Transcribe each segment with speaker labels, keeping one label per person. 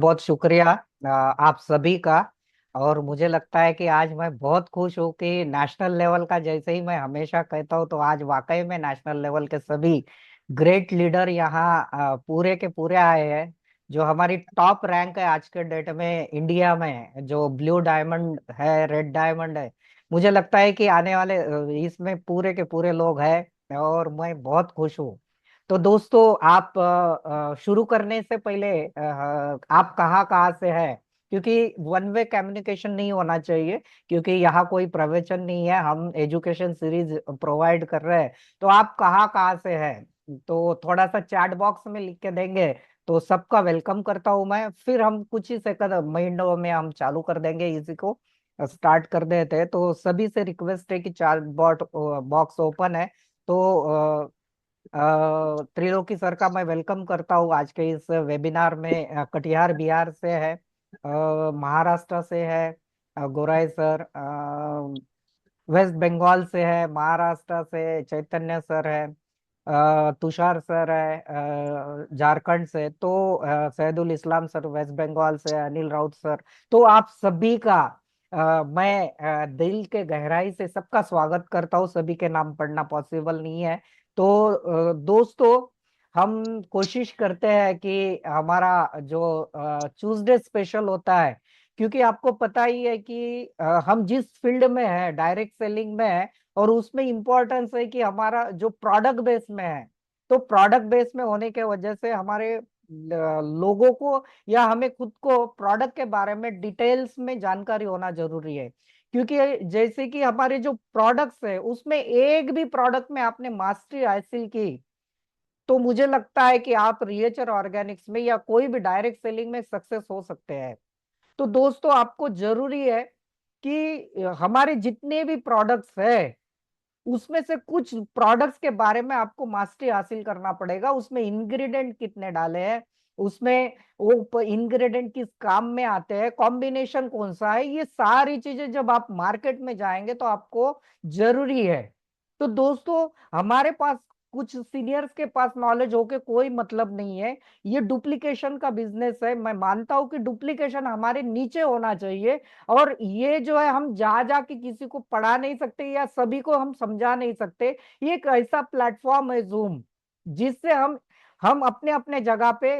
Speaker 1: बहुत शुक्रिया आप सभी का। और मुझे लगता है कि आज मैं बहुत खुश हूँ कि नेशनल लेवल का, जैसे ही मैं हमेशा कहता हूँ, तो आज वाकई में नेशनल लेवल के सभी ग्रेट लीडर यहाँ पूरे के पूरे आए हैं। जो हमारी टॉप रैंक है आज के डेट में इंडिया में, जो ब्लू डायमंड है, रेड डायमंड है। मुझे लगता है कि आने वाले इसमें पूरे के पूरे लोग हैं और मैं बहुत खुश हूँ। तो दोस्तों, आप शुरू करने से पहले आप कहाँ कहाँ से हैं, क्योंकि वन वे कम्युनिकेशन नहीं होना चाहिए। क्योंकि यहाँ कोई प्रवचन नहीं है, हम एजुकेशन सीरीज प्रोवाइड कर रहे हैं। तो आप कहाँ कहाँ से हैं, तो थोड़ा सा चैट बॉक्स में लिख के देंगे तो सबका वेलकम करता हूँ मैं। फिर हम कुछ ही सेकंड महीनों में हम चालू कर देंगे, इसी को स्टार्ट कर देते हैं। तो सभी से रिक्वेस्ट है कि चैट बॉट बॉक्स ओपन है। तो त्रिलोकी सर का मैं वेलकम करता हूँ आज के इस वेबिनार में। कटिहार बिहार से है, महाराष्ट्र से है गोराई सर, वेस्ट बंगाल से है, महाराष्ट्र से चैतन्य सर है, तुषार सर है झारखंड से, तो सैदुल इस्लाम सर वेस्ट बंगाल से, अनिल राउत सर। तो आप सभी का मैं दिल के गहराई से सबका स्वागत करता हूँ। सभी के नाम पढ़ना पॉसिबल नहीं है। तो दोस्तों, हम कोशिश करते हैं कि हमारा जो ट्यूसडे स्पेशल होता है, क्योंकि आपको पता ही है कि हम जिस फील्ड में है, डायरेक्ट सेलिंग में है, और उसमें इंपॉर्टेंस है कि हमारा जो प्रोडक्ट बेस में है। तो प्रोडक्ट बेस में होने के वजह से हमारे लोगों को या हमें खुद को प्रोडक्ट के बारे में डिटेल्स में जानकारी होना जरूरी है। क्योंकि जैसे कि हमारे जो प्रोडक्ट्स है, उसमें एक भी प्रोडक्ट में आपने मास्टरी हासिल की, तो मुझे लगता है कि आप रिएचर ऑर्गेनिक्स में या कोई भी डायरेक्ट सेलिंग में सक्सेस हो सकते हैं। तो दोस्तों, आपको जरूरी है कि हमारे जितने भी प्रोडक्ट्स है, उसमें से कुछ प्रोडक्ट्स के बारे में आपको मास्टरी हासिल करना पड़ेगा। उसमें इंग्रेडिएंट कितने डाले हैं, उसमें वो इंग्रेडिएंट किस काम में आते हैं, कॉम्बिनेशन कौन सा है, ये सारी चीजें जब आप मार्केट में जाएंगे तो आपको जरूरी है। तो दोस्तों, हमारे पास कुछ सीनियर्स के पास नॉलेज होके कोई मतलब नहीं है। ये डुप्लीकेशन का बिजनेस है। मैं मानता हूं कि डुप्लीकेशन हमारे नीचे होना चाहिए। और ये जो है, हम जा जा के किसी को पढ़ा नहीं सकते या सभी को हम समझा नहीं सकते। ये एक ऐसा प्लेटफॉर्म है जूम, जिससे हम अपने अपने जगह पे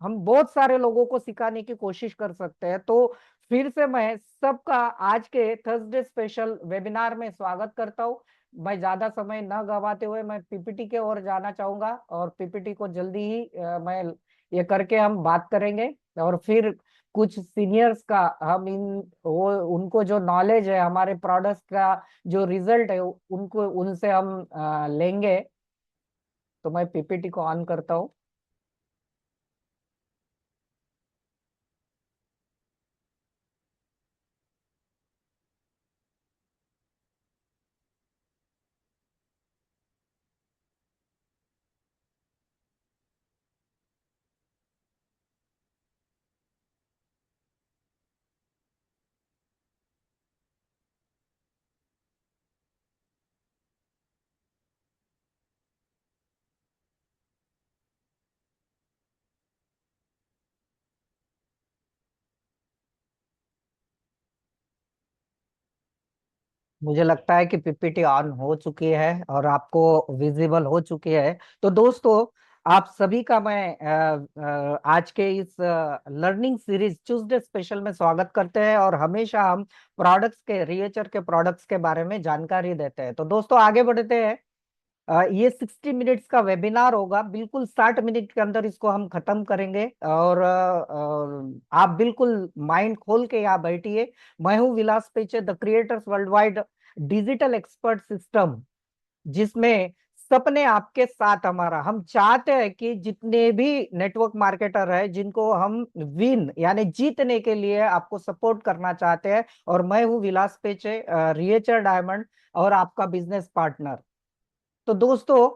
Speaker 1: हम बहुत सारे लोगों को सिखाने की कोशिश कर सकते हैं। तो फिर से मैं सबका आज के थर्सडे स्पेशल वेबिनार में स्वागत करता हूँ। मैं ज्यादा समय न गवाते हुए मैं पीपीटी के ओर जाना चाहूंगा, और पीपीटी को जल्दी ही मैं ये करके हम बात करेंगे। और फिर कुछ सीनियर्स का हम इन वो उनको जो नॉलेज है हमारे प्रोडक्ट्स का, जो रिजल्ट है, उनको उनसे हम लेंगे। तो मैं पीपीटी को ऑन करता हूँ। मुझे लगता है कि पीपीटी ऑन हो चुकी है और आपको विजिबल हो चुकी है। तो दोस्तों, आप सभी का मैं आज के इस लर्निंग सीरीज ट्यूसडे स्पेशल में स्वागत करते हैं। और हमेशा हम प्रोडक्ट्स के, रिएचर के प्रोडक्ट्स के बारे में जानकारी देते हैं। तो दोस्तों, आगे बढ़ते हैं। ये 60 मिनट्स का वेबिनार होगा। बिल्कुल 60 मिनट के अंदर इसको हम खत्म करेंगे। और आप बिल्कुल माइंड खोल के यहाँ बैठिए। मैं हूँ Vilas Peche, the creators world wide digital expert system, जिसमें सपने आपके साथ हमारा। हम चाहते हैं कि जितने भी नेटवर्क मार्केटर है, जिनको हम विन यानी जीतने के लिए आपको सपोर्ट करना चाहते हैं। और मैं हूँ विलास पेचे, रिएचर डायमंड, और आपका बिजनेस पार्टनर। तो दोस्तों,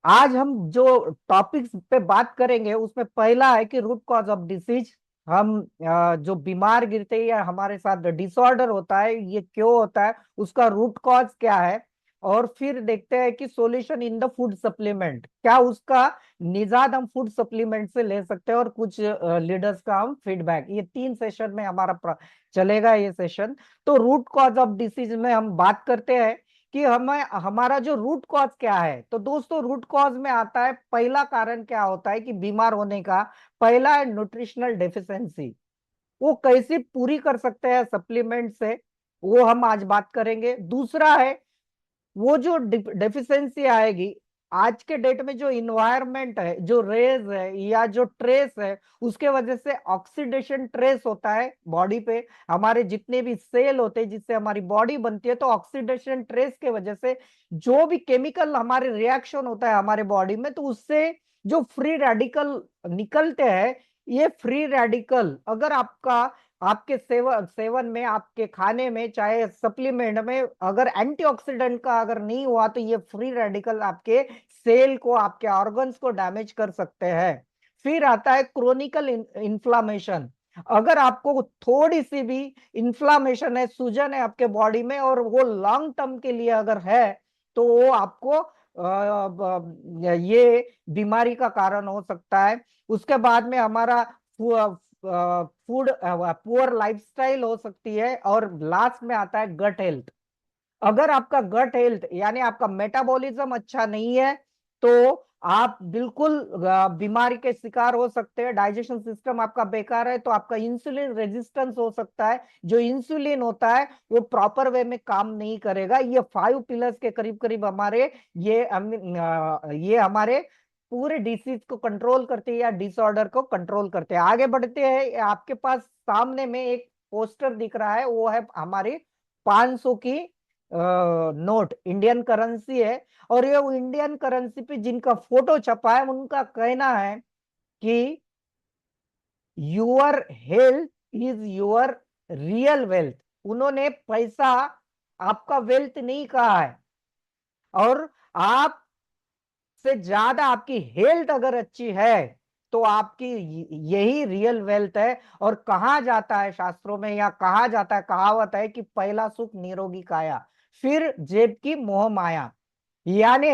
Speaker 1: आज हम जो टॉपिक्स पे बात करेंगे, उसमें पहला है कि रूट कॉज ऑफ डिसीज। हम जो बीमार गिरते हैं या हमारे साथ डिसऑर्डर होता है, ये क्यों होता है, उसका रूट कॉज क्या है। और फिर देखते हैं कि solution in the food supplement, क्या उसका निजात हम फूड सप्लीमेंट से ले सकते हैं, और कुछ लीडर्स का हम फीडबैक। ये 3 सेशन में हमारा चलेगा ये सेशन। तो रूट कॉज ऑफ डिसीज में हम बात करते हैं कि हमें हमारा जो रूट कॉज क्या है। तो दोस्तों रूट कॉज में आता है, पहला कारण क्या होता है कि बीमार होने का, पहला है न्यूट्रिशनल डेफिशिएंसी। वो कैसे पूरी कर सकते हैं सप्लीमेंट से, वो हम आज बात करेंगे। दूसरा है वो जो डेफिशिएंसी आएगी, आज के डेट में जो इन्वायरमेंट है, जो रेज है या जो ट्रेस है, उसके वजह से ऑक्सीडेशन ट्रेस होता है बॉडी पे। हमारे जितने भी सेल होते हैं जिससे हमारी बॉडी बनती है, तो ऑक्सीडेशन ट्रेस के वजह से जो भी केमिकल हमारे रिएक्शन होता है हमारे बॉडी में, तो उससे जो फ्री रेडिकल निकलते हैं, ये फ्री रेडिकल अगर आपका आपके सेवन में, आपके खाने में, चाहे सप्लीमेंट में, अगर एंटीऑक्सीडेंट का अगर नहीं हुआ, तो ये फ्री रेडिकल आपके सेल को, आपके ऑर्गन्स को डैमेज कर सकते हैं। फिर आता है क्रोनिकल इन्फ्लामेशन। अगर आपको थोड़ी सी भी इन्फ्लामेशन है, सूजन है आपके बॉडी में, और वो लॉन्ग टर्म के लिए अगर है, तो वो आपको ये बीमारी का कारण हो सकता है। उसके बाद में हमारा फूड पुअर लाइफस्टाइल हो सकती है, और लास्ट में आता है गट हेल्थ। अगर आपका गट हेल्थ यानी आपका मेटाबॉलिज्म अच्छा नहीं है, तो आप बिल्कुल बीमारी के शिकार हो सकते हैं। डाइजेशन सिस्टम आपका बेकार है, तो आपका इंसुलिन रेजिस्टेंस हो सकता है। जो इंसुलिन होता है वो प्रॉपर वे में काम नहीं करेगा। ये 5 पिलर्स के करीब करीब हमारे ये हमारे पूरे डिसीज को कंट्रोल करते हैं या डिसऑर्डर को कंट्रोल करते हैं। आगे बढ़ते हैं, आपके पास सामने में एक पोस्टर दिख रहा है, वो है हमारी 500 की नोट, इंडियन करेंसी है। और ये इंडियन करेंसी पे जिनका फोटो छपा है, उनका कहना है कि your health is your real wealth. उन्होंने पैसा आपका वेल्थ नहीं कहा है, और आप से ज्यादा आपकी हेल्थ अगर अच्छी है, तो आपकी यही रियल वेल्थ है। और कहा जाता है शास्त्रों में, या कहा जाता है, कहावत है कि पहला सुख निरोगी काया, फिर जेब की मोह माया। यानी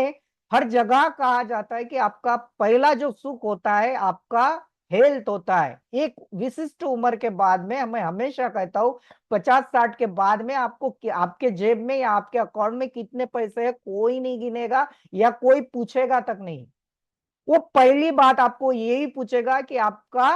Speaker 1: हर जगह कहा जाता है कि आपका पहला जो सुख होता है आपका हेल्थ होता है। एक विशिष्ट उम्र के बाद में, मैं हमेशा कहता हूं, 50-60 के बाद में आपको आपके जेब में या आपके अकाउंट में कितने पैसे है कोई नहीं गिनेगा, या कोई पूछेगा तक नहीं। वो पहली बात आपको यही पूछेगा कि आपका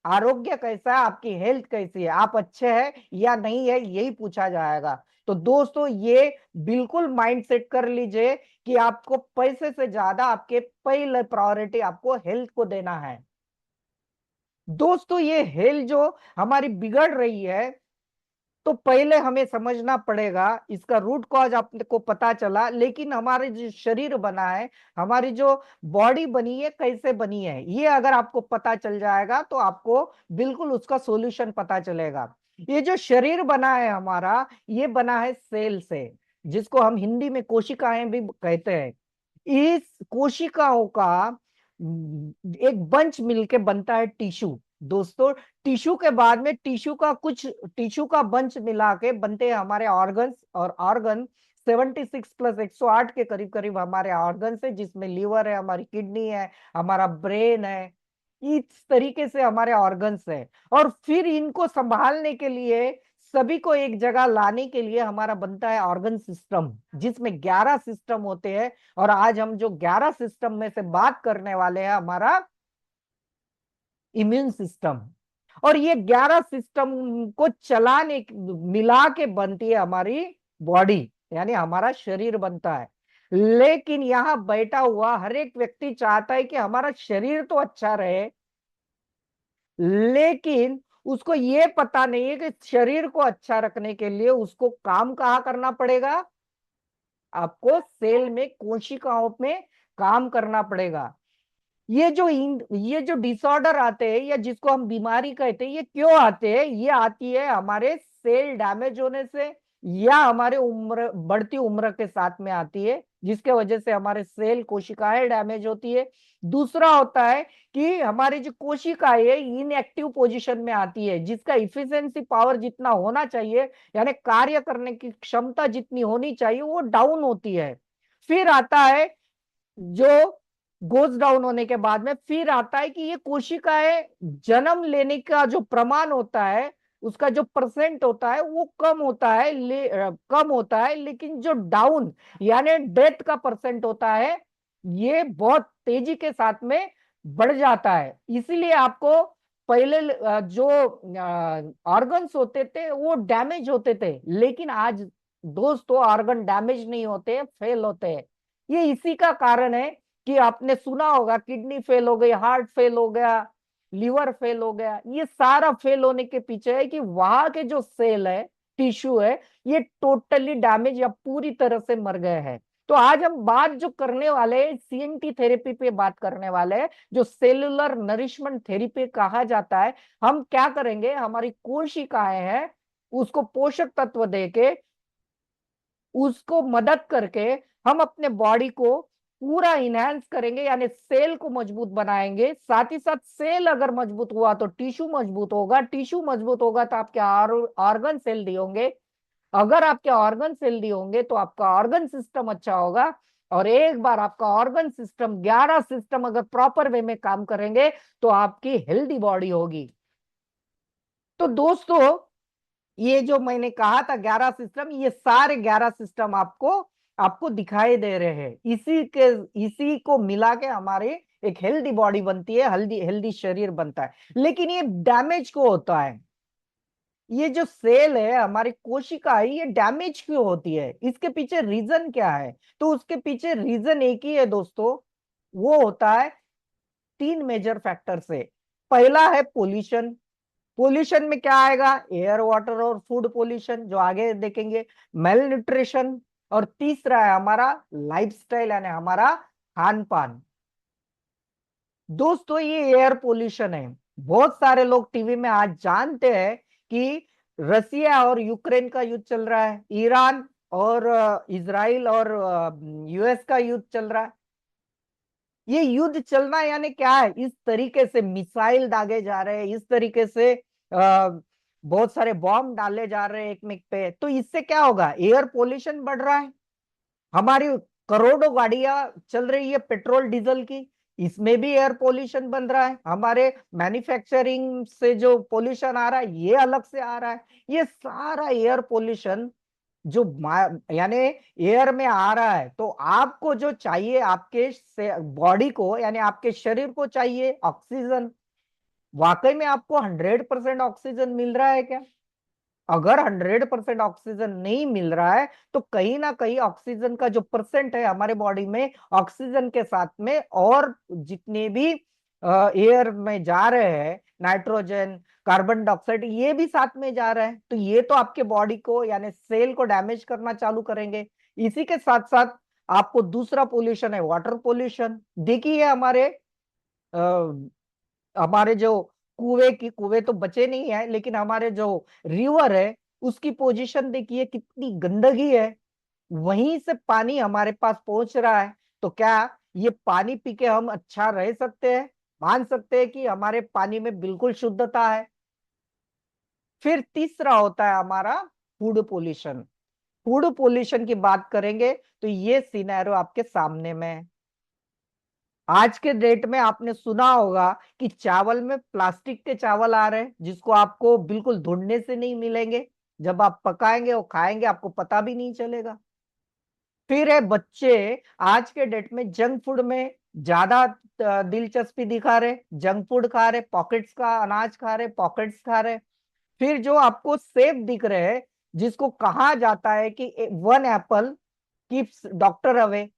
Speaker 1: आरोग्य कैसा है, आपकी हेल्थ कैसी है, आप अच्छे हैं या नहीं है, यही पूछा जाएगा। तो दोस्तों ये बिल्कुल माइंड सेट कर लीजिए कि आपको पैसे से ज्यादा आपके पहले प्रायोरिटी आपको हेल्थ को देना है। दोस्तों ये हेल्थ जो हमारी बिगड़ रही है, तो पहले हमें समझना पड़ेगा इसका रूट कॉज। आपको पता चला, लेकिन हमारे जो शरीर बना है, हमारी जो बॉडी बनी है, कैसे बनी है, ये अगर आपको पता चल जाएगा, तो आपको बिल्कुल उसका सॉल्यूशन पता चलेगा। ये जो शरीर बना है हमारा, ये बना है सेल से, जिसको हम हिंदी में कोशिकाएं भी कहते हैं। इस कोशिकाओं का एक बंच मिलके बनता है टिश्यू। दोस्तों टिश्यू के बाद में टिश्यू का बंच मिला के बनते हैं हमारे ऑर्गन्स। और ऑर्गन 76 + 108 के करीब करीब हमारे ऑर्गन्स है, जिसमें लीवर है, हमारी किडनी है, हमारा ब्रेन है। इस तरीके से हमारे ऑर्गन्स है। और फिर इनको संभालने के लिए, सभी को एक जगह लाने के लिए हमारा बनता है ऑर्गन सिस्टम, जिसमें 11 सिस्टम होते हैं। और आज हम जो 11 सिस्टम में से बात करने वाले हैं, हमारा इम्यून सिस्टम। और ये 11 सिस्टम को चलाने मिला के बनती है हमारी बॉडी, यानी हमारा शरीर बनता है। लेकिन यहां बैठा हुआ हर एक व्यक्ति चाहता है कि हमारा शरीर तो अच्छा रहे, लेकिन उसको ये पता नहीं है कि शरीर को अच्छा रखने के लिए उसको काम कहाँ करना पड़ेगा। आपको सेल में, कोशिकाओं में काम करना पड़ेगा। ये जो डिसऑर्डर आते हैं, या जिसको हम बीमारी कहते हैं, ये क्यों आते हैं? ये आती है हमारे सेल डैमेज होने से, या हमारे उम्र, बढ़ती उम्र के साथ में आती है। जिसके वजह से हमारे सेल कोशिकाएं डैमेज होती है। दूसरा होता है कि हमारी जो कोशिकाएं इनएक्टिव पोजीशन में आती है, जिसका इफिशिएंसी पावर जितना होना चाहिए, यानी कार्य करने की क्षमता जितनी होनी चाहिए, वो डाउन होती है। फिर आता है जो गोज डाउन होने के बाद में फिर आता है कि ये कोशिकाएं जन्म लेने का जो प्रमाण होता है, उसका जो परसेंट होता है वो कम होता है, कम होता है, लेकिन जो डाउन यानी डेथ का परसेंट होता है, ये बहुत तेजी के साथ में बढ़ जाता है। इसीलिए आपको पहले जो ऑर्गन्स होते थे वो डैमेज होते थे, लेकिन आज दोस्तों ऑर्गन डैमेज नहीं होते, फेल होते हैं। ये इसी का कारण है कि आपने सुना होगा किडनी फेल हो गई, हार्ट फेल हो गया, लिवर फेल हो गया। ये सारा फेल होने के पीछे है कि वहां के जो सेल है, टिश्यू है, ये टोटली डैमेज या पूरी तरह से मर गए हैं। तो आज हम बात जो करने वाले हैं सीएनटी थेरेपी पे बात करने वाले हैं, जो सेलुलर नरिशमेंट थेरेपी कहा जाता है। हम क्या करेंगे, हमारी कोशिकाएं हैं उसको पोषक तत्व देके, उसको मदद करके हम अपने बॉडी को पूरा इनहेंस करेंगे, यानी सेल को मजबूत बनाएंगे। साथ ही साथ सेल अगर मजबूत हुआ तो टिश्यू मजबूत होगा, टिश्यू मजबूत होगा तो आपके ऑर्गन हेल्दी होंगे, अगर आपके ऑर्गन हेल्दी होंगे तो आपका ऑर्गन सिस्टम अच्छा होगा। और एक बार आपका ऑर्गन सिस्टम 11 सिस्टम अगर प्रॉपर वे में काम करेंगे तो आपकी हेल्दी बॉडी होगी। तो दोस्तों, ये जो मैंने कहा था 11 सिस्टम, ये सारे 11 सिस्टम आपको आपको दिखाई दे रहे हैं। इसी को मिला के हमारे एक हेल्दी बॉडी बनती है, हेल्दी हेल्दी शरीर बनता है। लेकिन ये डैमेज क्यों होता है? ये जो सेल है, हमारी कोशिका है, ये डैमेज क्यों होती है? इसके पीछे रीजन क्या है? तो उसके पीछे रीजन एक ही है दोस्तों, वो होता है 3 मेजर फैक्टर से। पहला है पोल्यूशन। पोल्यूशन में क्या आएगा? एयर, वाटर और फूड पोल्यूशन, जो आगे देखेंगे। Mail nutrition. और तीसरा है हमारा लाइफस्टाइल, यानी हमारा खान पान। दोस्तों, ये एयर पोल्यूशन है। बहुत सारे लोग टीवी में आज जानते हैं कि रसिया और यूक्रेन का युद्ध चल रहा है, ईरान और इजराइल और यूएस का युद्ध चल रहा है। ये युद्ध चलना यानी क्या है? इस तरीके से मिसाइल दागे जा रहे हैं, इस तरीके से बहुत सारे बॉम्ब डाले जा रहे हैं एक पे। तो इससे क्या होगा? एयर पोल्यूशन बढ़ रहा है। हमारी करोड़ों गाड़ियां चल रही है पेट्रोल डीजल की, इसमें भी एयर पोल्यूशन बन रहा है। हमारे मैन्युफैक्चरिंग से जो पोल्यूशन आ रहा है, ये अलग से आ रहा है। ये सारा एयर पोल्यूशन जो यानी एयर में आ रहा है, तो आपको जो चाहिए, आपके बॉडी को यानी आपके शरीर को चाहिए ऑक्सीजन। वाकई में आपको 100% ऑक्सीजन मिल रहा है क्या? अगर 100% ऑक्सीजन नहीं मिल रहा है तो कहीं ना कहीं ऑक्सीजन का जो परसेंट है हमारे बॉडी में, ऑक्सीजन के साथ में और जितने भी एयर में जा रहे हैं, नाइट्रोजन, कार्बन डाइऑक्साइड, ये भी साथ में जा रहा है। तो ये तो आपके बॉडी को यानी सेल को डैमेज करना चालू करेंगे। इसी के साथ साथ आपको दूसरा पोल्यूशन है वाटर पोल्यूशन। देखिए हमारे जो कुएं तो बचे नहीं है, लेकिन हमारे जो रिवर है उसकी पोजीशन देखिए कितनी गंदगी है। वहीं से पानी हमारे पास पहुंच रहा है। तो क्या ये पानी पी के हम अच्छा रह सकते हैं? मान सकते हैं कि हमारे पानी में बिल्कुल शुद्धता है? फिर तीसरा होता है हमारा फूड पोल्यूशन। फूड पोल्यूशन की बात करेंगे तो ये सिनेरियो आपके सामने में है। आज के डेट में आपने सुना होगा कि चावल में प्लास्टिक के चावल आ रहे हैं, जिसको आपको बिल्कुल ढूंढने से नहीं मिलेंगे। जब आप पकाएंगे और खाएंगे आपको पता भी नहीं चलेगा। फिर है बच्चे आज के डेट में जंक फूड में ज्यादा दिलचस्पी दिखा रहे, जंक फूड खा रहे, पॉकेट्स का अनाज खा रहे, पॉकेट्स खा रहे। फिर जो आपको सेब दिख रहे हैं, जिसको कहा जाता है कि 1 एप्पल कीप्स डॉक्टर अवे,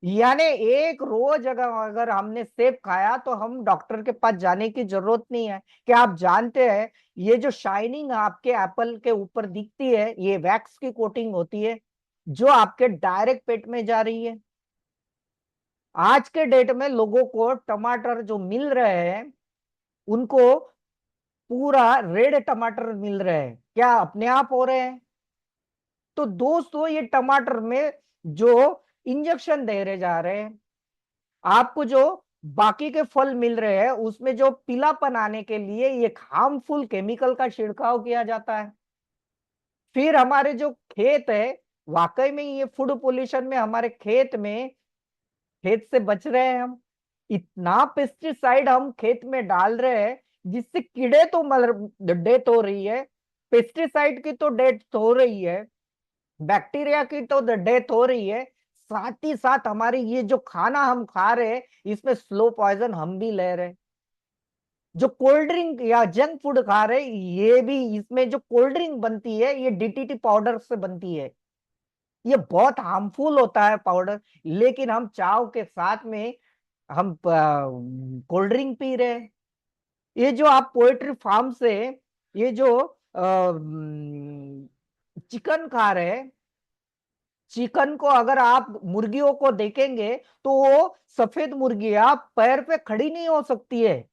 Speaker 1: यानी एक रोज अगर हमने सेब खाया तो हम डॉक्टर के पास जाने की जरूरत नहीं है। क्या आप जानते हैं ये जो शाइनिंग आपके एप्पल के ऊपर दिखती है, ये वैक्स की कोटिंग होती है जो आपके डायरेक्ट पेट में जा रही है। आज के डेट में लोगों को टमाटर जो मिल रहे हैं, उनको पूरा रेड टमाटर मिल रहे हैं, क्या अपने आप हो रहे हैं? तो दोस्तों, ये टमाटर में जो इंजेक्शन दे रहे जा रहे हैं। आपको जो बाकी के फल मिल रहे हैं उसमें जो पीलापन आने के लिए ये हार्मफुल केमिकल का छिड़काव किया जाता है। फिर हमारे जो खेत है, वाकई में ये फूड पोल्यूशन में हमारे खेत में, खेत से बच रहे हैं हम। इतना पेस्टिसाइड हम खेत में डाल रहे हैं जिससे कीड़े तो मर डेथ हो रही है, पेस्टिसाइड की तो डेथ हो रही है, बैक्टीरिया की तो डेथ हो रही है, साथ ही साथ हमारी ये जो खाना हम खा रहे हैं इसमें स्लो पॉइजन हम भी ले रहे हैं। जो कोल्ड ड्रिंक या जंक फूड खा रहे हैं ये भी, इसमें जो कोल्ड ड्रिंक बनती है ये डीटीटी पाउडर से बनती है। ये बहुत हार्मफुल होता है पाउडर, लेकिन हम चाव के साथ में हम कोल्ड ड्रिंक पी रहे हैं। ये जो आप पोएट्री फार्म से ये जो चिकन खा रहे हैं, चिकन को अगर आप मुर्गियों को देखेंगे तो वो सफेद मुर्गियां पैर पे खड़ी नहीं हो सकती है।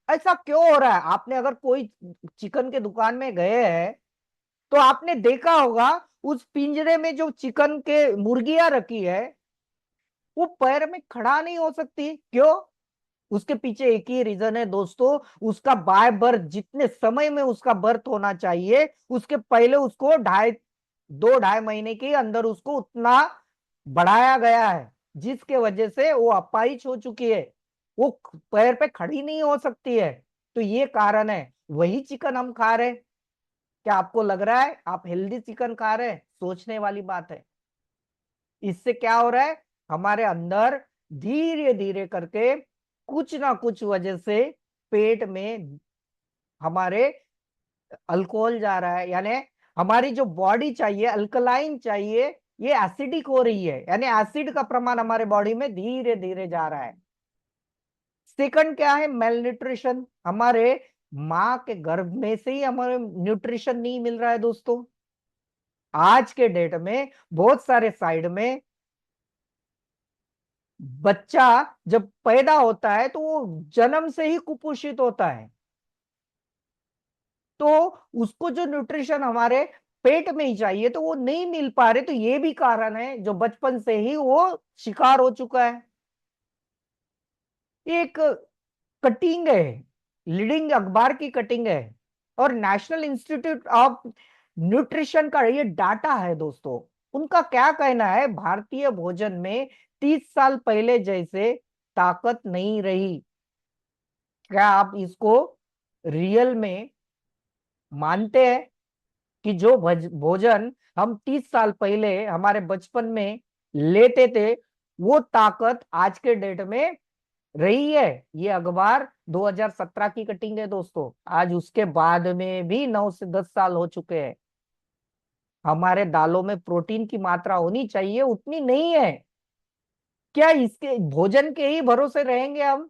Speaker 1: ऐसा क्यों हो रहा है? आपने अगर कोई चिकन के दुकान में गए हैं तो आपने देखा होगा उस पिंजरे में जो चिकन के मुर्गियां रखी है वो पैर में खड़ा नहीं हो सकती। क्यों? उसके पीछे एक ही रीजन है दोस्तों, उसका बाय बर्थ जितने समय में उसका बर्थ होना चाहिए उसके पहले उसको 2-2.5 महीने के अंदर उसको उतना बढ़ाया गया है, जिसके वजह से वो अपाहिज हो चुकी है, वो पैर पे खड़ी नहीं हो सकती है। तो ये कारण है। वही चिकन हम खा रहे हैं। क्या आपको लग रहा है आप हेल्दी चिकन खा रहे हैं? सोचने वाली बात है। इससे क्या हो रहा है? हमारे अंदर धीरे धीरे करके कुछ ना कुछ वजह से पेट में हमारे अल्कोहल जा रहा है, यानी हमारी जो बॉडी चाहिए अल्कलाइन चाहिए ये एसिडिक हो रही है, यानी एसिड का प्रमाण हमारे बॉडी में धीरे धीरे जा रहा है। सेकंड क्या है? Mail nutrition. हमारे माँ के गर्भ में से ही हमारे न्यूट्रिशन नहीं मिल रहा है दोस्तों। आज के डेट में बहुत सारे साइड में बच्चा जब पैदा होता है तो वो जन्म से ही कुपोषित होता है। तो उसको जो न्यूट्रिशन हमारे पेट में ही चाहिए तो वो नहीं मिल पा रहे। तो ये भी कारण है जो बचपन से ही वो शिकार हो चुका है। एक कटिंग है, लीडिंग अखबार की कटिंग है और नेशनल इंस्टीट्यूट ऑफ न्यूट्रिशन का ये डाटा है दोस्तों। उनका क्या कहना है? भारतीय भोजन में 30 साल पहले जैसे ताकत नहीं रही। क्या आप इसको रियल में मानते हैं कि जो भोजन हम 30 साल पहले हमारे बचपन में लेते थे वो ताकत आज के डेट में रही है? ये अखबार 2017 की कटिंग है दोस्तों। आज उसके बाद में भी 9 से 10 साल हो चुके हैं। हमारे दालों में प्रोटीन की मात्रा होनी चाहिए उतनी नहीं है। क्या इसके भोजन के ही भरोसे रहेंगे हम?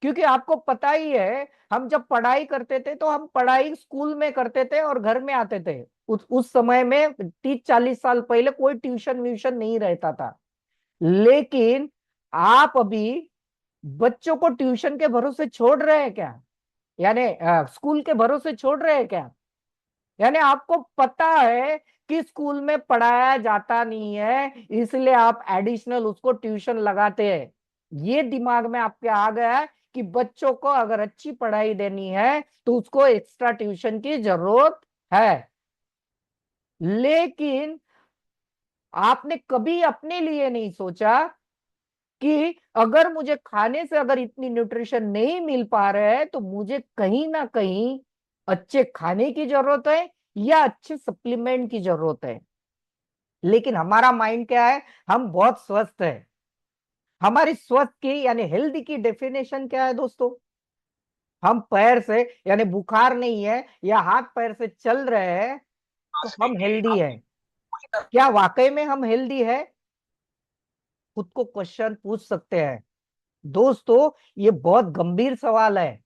Speaker 1: क्योंकि आपको पता ही है हम जब पढ़ाई करते थे तो हम पढ़ाई स्कूल में करते थे और घर में आते थे। उस समय में 30-40 साल पहले कोई ट्यूशन व्यूशन नहीं रहता था। लेकिन आप अभी बच्चों को ट्यूशन के भरोसे छोड़ रहे हैं क्या? यानी स्कूल के भरोसे छोड़ रहे हैं क्या? यानी आपको पता है कि स्कूल में पढ़ाया जाता नहीं है इसलिए आप एडिशनल उसको ट्यूशन लगाते हैं। ये दिमाग में आपके आ गया है कि बच्चों को अगर अच्छी पढ़ाई देनी है तो उसको एक्स्ट्रा ट्यूशन की जरूरत है। लेकिन आपने कभी अपने लिए नहीं सोचा कि अगर मुझे खाने से अगर इतनी न्यूट्रिशन नहीं मिल पा रहे हैं तो मुझे कहीं ना कहीं अच्छे खाने की जरूरत है या अच्छे सप्लीमेंट की जरूरत है। लेकिन हमारा माइंड क्या है? हम बहुत स्वस्थ है। हमारी स्वस्थ की यानी हेल्दी की डेफिनेशन क्या है दोस्तों? हम पैर से यानी बुखार नहीं है या हाथ पैर से चल रहे हैं तो हम हेल्दी है। क्या वाकई में हम हेल्दी है? खुद को क्वेश्चन पूछ सकते हैं दोस्तों। ये बहुत गंभीर सवाल है,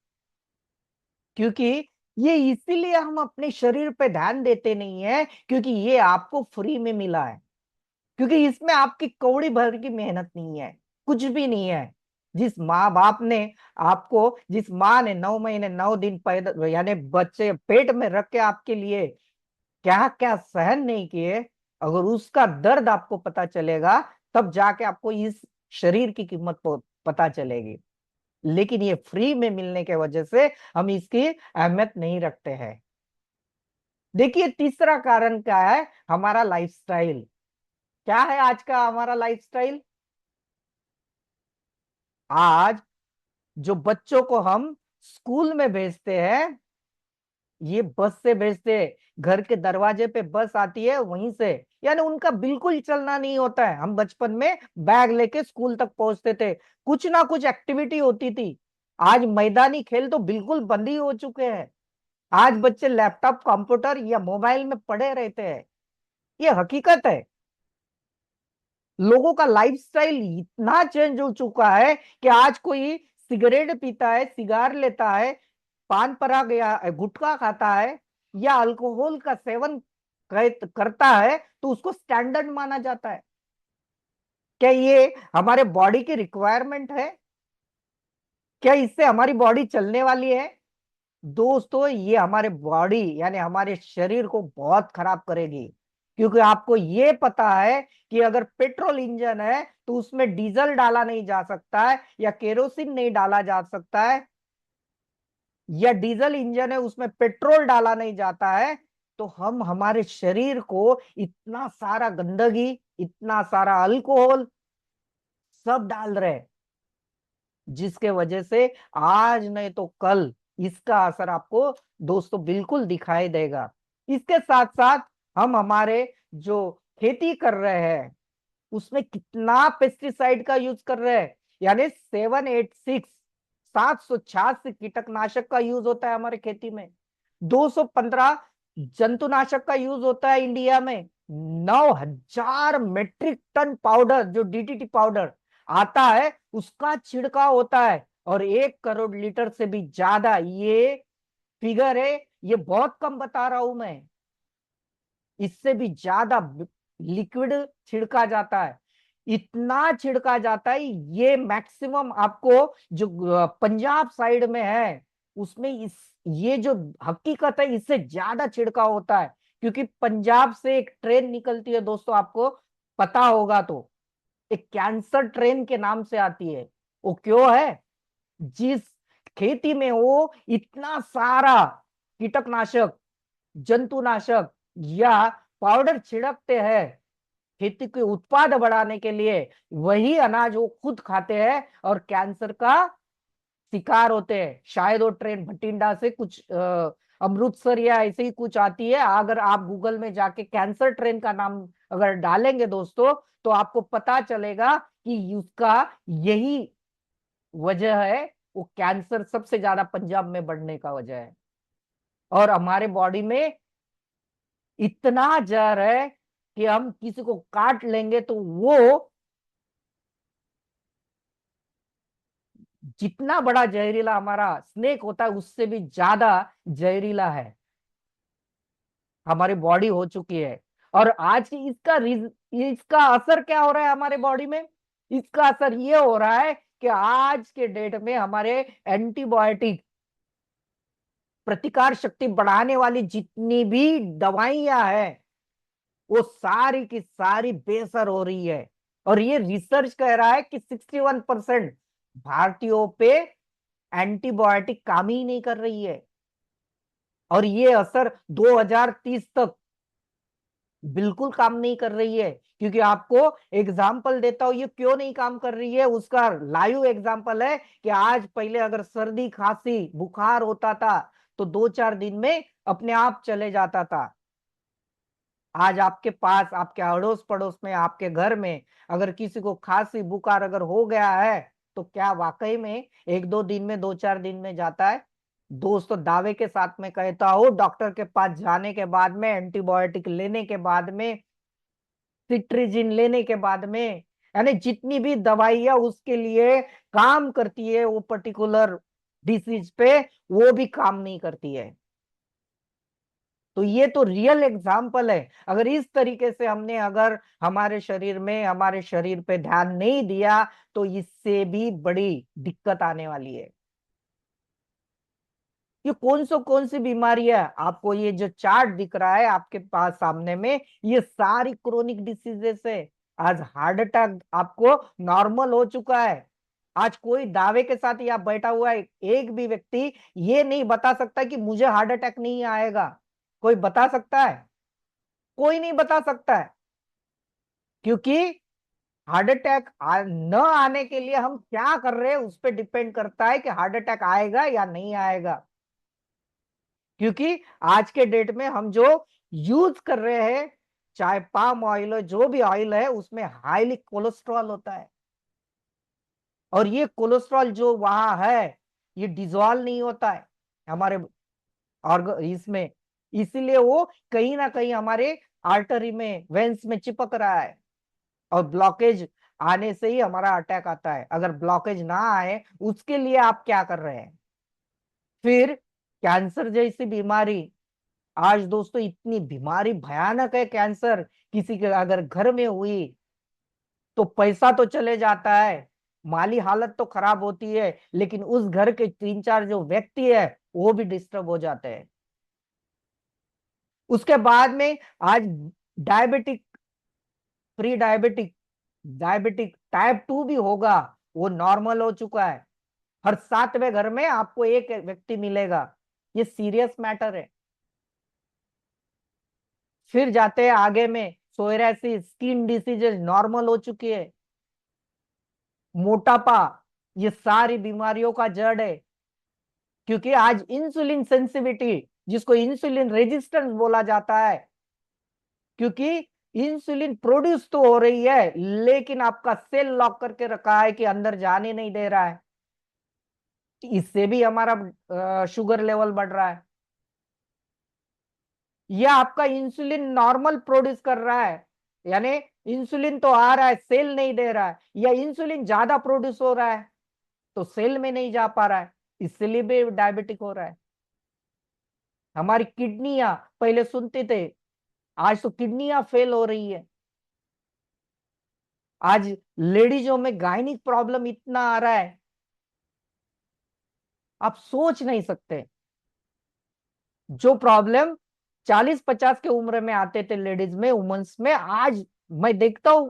Speaker 1: क्योंकि ये इसीलिए हम अपने शरीर पे ध्यान देते नहीं है क्योंकि ये आपको फ्री में मिला है। क्योंकि इसमें आपकी कौड़ी भर की मेहनत नहीं है, कुछ भी नहीं है। जिस माँ बाप ने आपको, जिस माँ ने 9 महीने 9 दिन पैदा यानी बच्चे पेट में रख के आपके लिए क्या क्या सहन नहीं किए, अगर उसका दर्द आपको पता चलेगा तब जाके आपको इस शरीर की कीमत पता चलेगी। लेकिन ये फ्री में मिलने के वजह से हम इसकी अहमियत नहीं रखते हैं। देखिए तीसरा कारण क्या है, हमारा लाइफस्टाइल। क्या है आज का हमारा लाइफस्टाइल? आज जो बच्चों को हम स्कूल में भेजते हैं, ये बस से भेजते हैं। घर के दरवाजे पे बस आती है वहीं से, यानी उनका बिल्कुल चलना नहीं होता है। हम बचपन में बैग लेके स्कूल तक पहुंचते थे, कुछ ना कुछ एक्टिविटी होती थी। आज मैदानी खेल तो बिल्कुल बंद ही हो चुके हैं। आज बच्चे लैपटॉप, कंप्यूटर या मोबाइल में पड़े रहते हैं। ये हकीकत है। लोगों का लाइफस्टाइल इतना चेंज हो चुका है कि आज कोई सिगरेट पीता है, सिगार लेता है, पान पराग या गुटखा खाता है, या अल्कोहल का सेवन करता है, तो उसको स्टैंडर्ड माना जाता है। क्या ये हमारे बॉडी की रिक्वायरमेंट है? क्या इससे हमारी बॉडी चलने वाली है? दोस्तों, ये हमारे बॉडी यानी हमारे शरीर को बहुत खराब करेगी। क्योंकि आपको ये पता है कि अगर पेट्रोल इंजन है तो उसमें डीजल डाला नहीं जा सकता है, या केरोसिन नहीं डाला जा सकता है, या डीजल इंजन है उसमें पेट्रोल डाला नहीं जाता है। तो हम हमारे शरीर को इतना सारा गंदगी, इतना सारा अल्कोहल सब डाल रहे हैं, जिसके वजह से आज नहीं तो कल इसका असर आपको दोस्तों बिल्कुल दिखाई देगा। इसके साथ साथ हम हमारे जो खेती कर रहे हैं उसमें कितना पेस्टिसाइड का यूज कर रहे हैं, यानी 786 786 कीटकनाशक का यूज होता है हमारे खेती में। 215 जंतुनाशक का यूज होता है इंडिया में। 9,000 मेट्रिक टन पाउडर, जो डीडीटी पाउडर आता है, उसका छिड़काव होता है। और 1 करोड़ लीटर से भी ज्यादा ये फिगर है। ये बहुत कम बता रहा हूं मैं, इससे भी ज्यादा लिक्विड छिड़का जाता है। इतना छिड़का जाता है, ये मैक्सिमम आपको जो पंजाब साइड में है उसमें इस ये जो हकीकत है इससे ज्यादा छिड़काव होता है। क्योंकि पंजाब से एक ट्रेन निकलती है दोस्तों, आपको पता होगा तो, एक कैंसर ट्रेन के नाम से आती है। वो क्यों है? जिस खेती में वो इतना सारा कीटकनाशक, जंतुनाशक या पाउडर छिड़कते हैं खेती के उत्पाद बढ़ाने के लिए, वही अनाज वो खुद खाते हैं और कैंसर का शिकार होते हैं। शायद वो ट्रेन भटिंडा से कुछ अमृतसर या ऐसे ही कुछ आती है। अगर आप गूगल में जाके कैंसर ट्रेन का नाम अगर डालेंगे दोस्तों, तो आपको पता चलेगा कि उसका यही वजह है। वो कैंसर सबसे ज्यादा पंजाब में बढ़ने का वजह है। और हमारे बॉडी में इतना जहर है कि हम किसी को काट लेंगे तो वो जितना बड़ा जहरीला हमारा स्नेक होता है उससे भी ज्यादा जहरीला है, हमारी बॉडी हो चुकी है। और आज की इसका असर क्या हो रहा है हमारे बॉडी में? इसका असर ये हो रहा है कि आज के डेट में हमारे एंटीबायोटिक, प्रतिकार शक्ति बढ़ाने वाली जितनी भी दवाइयां हैं, वो सारी की सारी बेअसर हो रही है। और ये रिसर्च कह रहा है कि 61% भारतीयों पे एंटीबायोटिक काम ही नहीं कर रही है। और ये असर 2030 तक बिल्कुल काम नहीं कर रही है। क्योंकि आपको एग्जाम्पल देता हूं ये क्यों नहीं काम कर रही है, उसका लाइव एग्जाम्पल है कि आज पहले अगर सर्दी, खांसी, बुखार होता था तो 2-4 दिन में अपने आप चले जाता था। आज आपके पास, आपके अड़ोस पड़ोस में, आपके घर में अगर किसी को खांसी बुखार अगर हो गया है, तो क्या वाकई में 1-2 दिन में, 2-4 दिन में जाता है? दोस्तों, दावे के साथ में कहता हूं, डॉक्टर के पास जाने के बाद में, एंटीबायोटिक लेने के बाद में, सिट्रिजिन लेने के बाद में, यानी जितनी भी दवाइयां उसके लिए काम करती है वो पर्टिकुलर डिसीज पे, वो भी काम नहीं करती है। तो ये तो रियल एग्जाम्पल है। अगर इस तरीके से हमने अगर हमारे शरीर में, हमारे शरीर पे ध्यान नहीं दिया, तो इससे भी बड़ी दिक्कत आने वाली है। ये कौन सी बीमारी है? आपको ये जो चार्ट दिख रहा है आपके पास सामने में, ये सारी क्रोनिक डिसीजेस है। आज हार्ट अटैक आपको नॉर्मल हो चुका है। आज कोई दावे के साथ यहाँ बैठा हुआ है, एक भी व्यक्ति ये नहीं बता सकता कि मुझे हार्ट अटैक नहीं आएगा। कोई बता सकता है? कोई नहीं बता सकता है। क्योंकि हार्ट अटैक न आने के लिए हम क्या कर रहे हैं उस पर डिपेंड करता है कि हार्ट अटैक आएगा या नहीं आएगा। क्योंकि आज के डेट में हम जो यूज कर रहे हैं, चाहे पाम ऑयल हो, जो भी ऑयल है, उसमें हाईली कोलेस्ट्रॉल होता है। और ये कोलेस्ट्रॉल जो वहां है, ये डिजोल्व नहीं होता है हमारे इसमें। इसीलिए वो कहीं ना कहीं हमारे आर्टरी में, वेंस में चिपक रहा है। और ब्लॉकेज आने से ही हमारा अटैक आता है। अगर ब्लॉकेज ना आए, उसके लिए आप क्या कर रहे हैं? फिर कैंसर जैसी बीमारी, आज दोस्तों इतनी बीमारी भयानक है कैंसर। किसी के अगर घर में हुई तो पैसा तो चले जाता है, माली हालत तो खराब होती है, लेकिन उस घर के 3-4 जो व्यक्ति है वो भी डिस्टर्ब हो जाते हैं। उसके बाद में आज diabetic, pre diabetic, diabetic type 2 भी होगा, वो नॉर्मल हो चुका है। हर 7वें घर में आपको एक व्यक्ति मिलेगा। ये सीरियस मैटर है। फिर जाते हैं आगे में, सोरायसिस, स्किन डिसीजेज नॉर्मल हो चुकी है। मोटापा, ये सारी बीमारियों का जड़ है। क्योंकि आज इंसुलिन सेंसिटिविटी, जिसको इंसुलिन रेजिस्टेंस बोला जाता है, क्योंकि इंसुलिन प्रोड्यूस तो हो रही है, लेकिन आपका सेल लॉक करके रखा है कि अंदर जाने नहीं दे रहा है। इससे भी हमारा शुगर लेवल बढ़ रहा है। या आपका इंसुलिन नॉर्मल प्रोड्यूस कर रहा है, यानी इंसुलिन तो आ रहा है, सेल नहीं दे रहा है, या इंसुलिन ज्यादा प्रोड्यूस हो रहा है तो सेल में नहीं जा पा रहा है, इसलिए भी डायबिटिक हो रहा है। हमारी किडनियां, पहले सुनते थे, आज तो किडनियां फेल हो रही है। आज लेडीजों में गायनिक प्रॉब्लम इतना आ रहा है, आप सोच नहीं सकते। जो प्रॉब्लम 40-50 के उम्र में आते थे लेडीज में, वुमेन्स में, आज मैं देखता हूं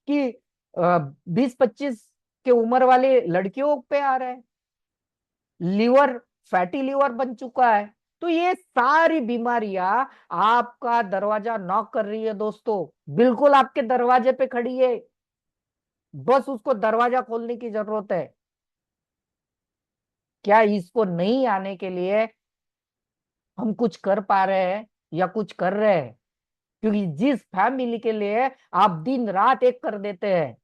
Speaker 1: कि 20-25 के उम्र वाले लड़कियों पे आ रहा है। लीवर, फैटी लीवर बन चुका है। तो ये सारी बीमारियां आपका दरवाजा नॉक कर रही है दोस्तों, बिल्कुल आपके दरवाजे पे खड़ी है। बस उसको दरवाजा खोलने की जरूरत है। क्या इसको नहीं आने के लिए हम कुछ कर पा रहे हैं या कुछ कर रहे हैं? क्योंकि जिस फैमिली के लिए आप दिन रात एक कर देते हैं,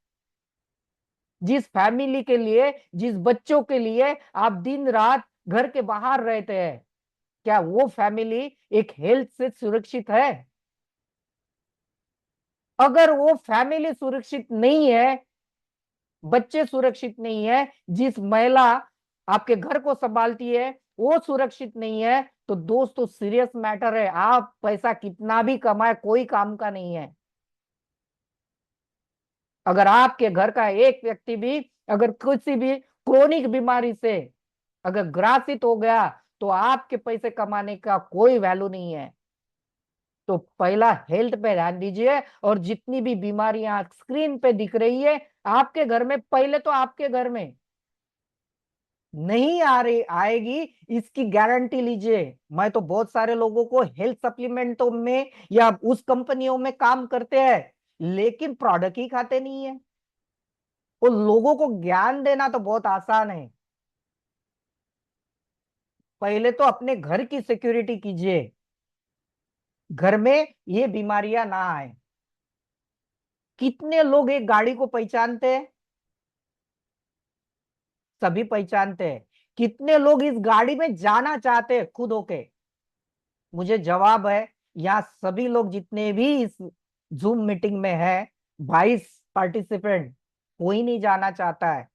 Speaker 1: जिस फैमिली के लिए, जिस बच्चों के लिए आप दिन रात घर के बाहर रहते हैं, क्या वो फैमिली एक हेल्थ से सुरक्षित है? अगर वो फैमिली सुरक्षित नहीं है, बच्चे सुरक्षित नहीं है, जिस महिला आपके घर को संभालती है वो सुरक्षित नहीं है, तो दोस्तों सीरियस मैटर है। आप पैसा कितना भी कमाए, कोई काम का नहीं है। अगर आपके घर का एक व्यक्ति भी अगर किसी भी क्रोनिक बीमारी से अगर ग्रासित हो गया, तो आपके पैसे कमाने का कोई वैल्यू नहीं है। तो पहला हेल्थ पे ध्यान दीजिए। और जितनी भी बीमारियां स्क्रीन पे दिख रही है आपके घर में, पहले तो आपके घर में नहीं आ रही, आएगी, इसकी गारंटी लीजिए। मैं तो बहुत सारे लोगों को हेल्थ सप्लीमेंटों में या उस कंपनियों में काम करते हैं, लेकिन प्रोडक्ट ही खाते नहीं है। वो लोगों को ज्ञान देना तो बहुत आसान है। पहले तो अपने घर की सिक्योरिटी कीजिए, घर में ये बीमारियां ना आए। कितने लोग एक गाड़ी को पहचानते हैं? सभी पहचानते हैं। कितने लोग इस गाड़ी में जाना चाहते हैं खुद होके? मुझे जवाब है, यहाँ सभी लोग जितने भी इस जूम मीटिंग में है, 22 पार्टिसिपेंट, कोई नहीं जाना चाहता है।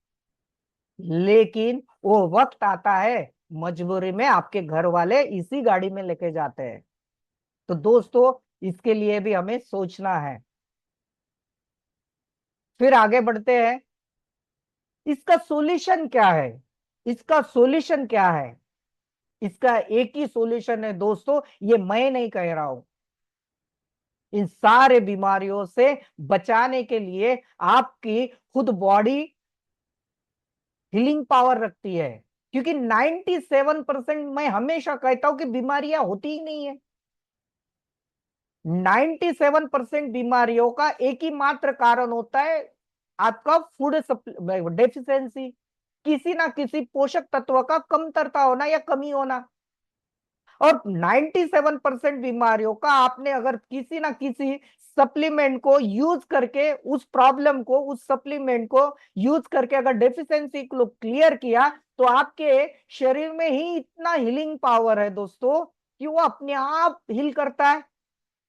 Speaker 1: लेकिन वो वक्त आता है, मजबूरी में आपके घर वाले इसी गाड़ी में लेके जाते हैं। तो दोस्तों इसके लिए भी हमें सोचना है। फिर आगे बढ़ते हैं। इसका सॉल्यूशन क्या है? इसका सॉल्यूशन क्या है? इसका एक ही सॉल्यूशन है दोस्तों, ये मैं नहीं कह रहा हूं, इन सारे बीमारियों से बचाने के लिए आपकी खुद बॉडी हीलिंग पावर रखती है। क्योंकि 97% मैं हमेशा कहता हूं कि बीमारियां होती ही नहीं है। 97% बीमारियों का एक ही मात्र कारण होता है, आपका फूड डेफिशिएंसी, किसी ना किसी पोषक तत्व का कमतरता होना या कमी होना। और 97% बीमारियों का आपने अगर किसी ना किसी सप्लीमेंट को यूज करके उस प्रॉब्लम को, उस सप्लीमेंट को यूज करके अगर डेफिशिएंसी को क्लियर किया, तो आपके शरीर में ही इतना हीलिंग पावर है दोस्तों कि वो अपने आप हील करता है।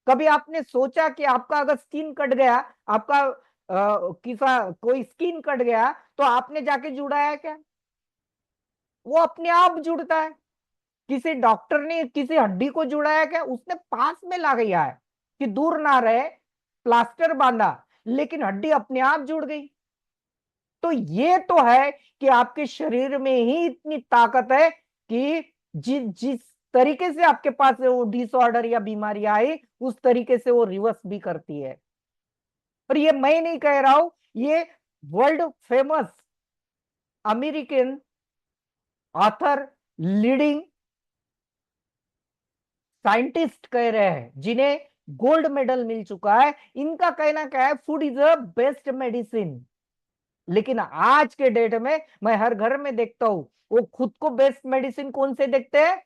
Speaker 1: कभी आपने सोचा कि आपका अगर स्किन कट गया, आपका किसा कोई स्किन कट गया, तो आपने जाके जुड़ाया क्या? वो अपने आप जुड़ता है। किसी डॉक्टर ने किसी हड्डी को जुड़ाया क्या? उसने पास में ला गया है कि दूर ना रहे, प्लास्टर बांधा, लेकिन हड्डी अपने आप जुड़ गई। तो ये तो है कि आपके शरीर में ही इतनी ताकत है कि जिस तरीके से आपके पास वो डिसऑर्डर या बीमारी आई, उस तरीके से वो रिवर्स भी करती है। और ये मैं नहीं कह रहा हूं, ये world famous American author, leading scientist कह रहे हैं, जिन्हें गोल्ड मेडल मिल चुका है। इनका कहना क्या है? Food is a best medicine. लेकिन आज के डेट में मैं हर घर में देखता हूं, वो खुद को बेस्ट मेडिसिन कौन से देखते हैं?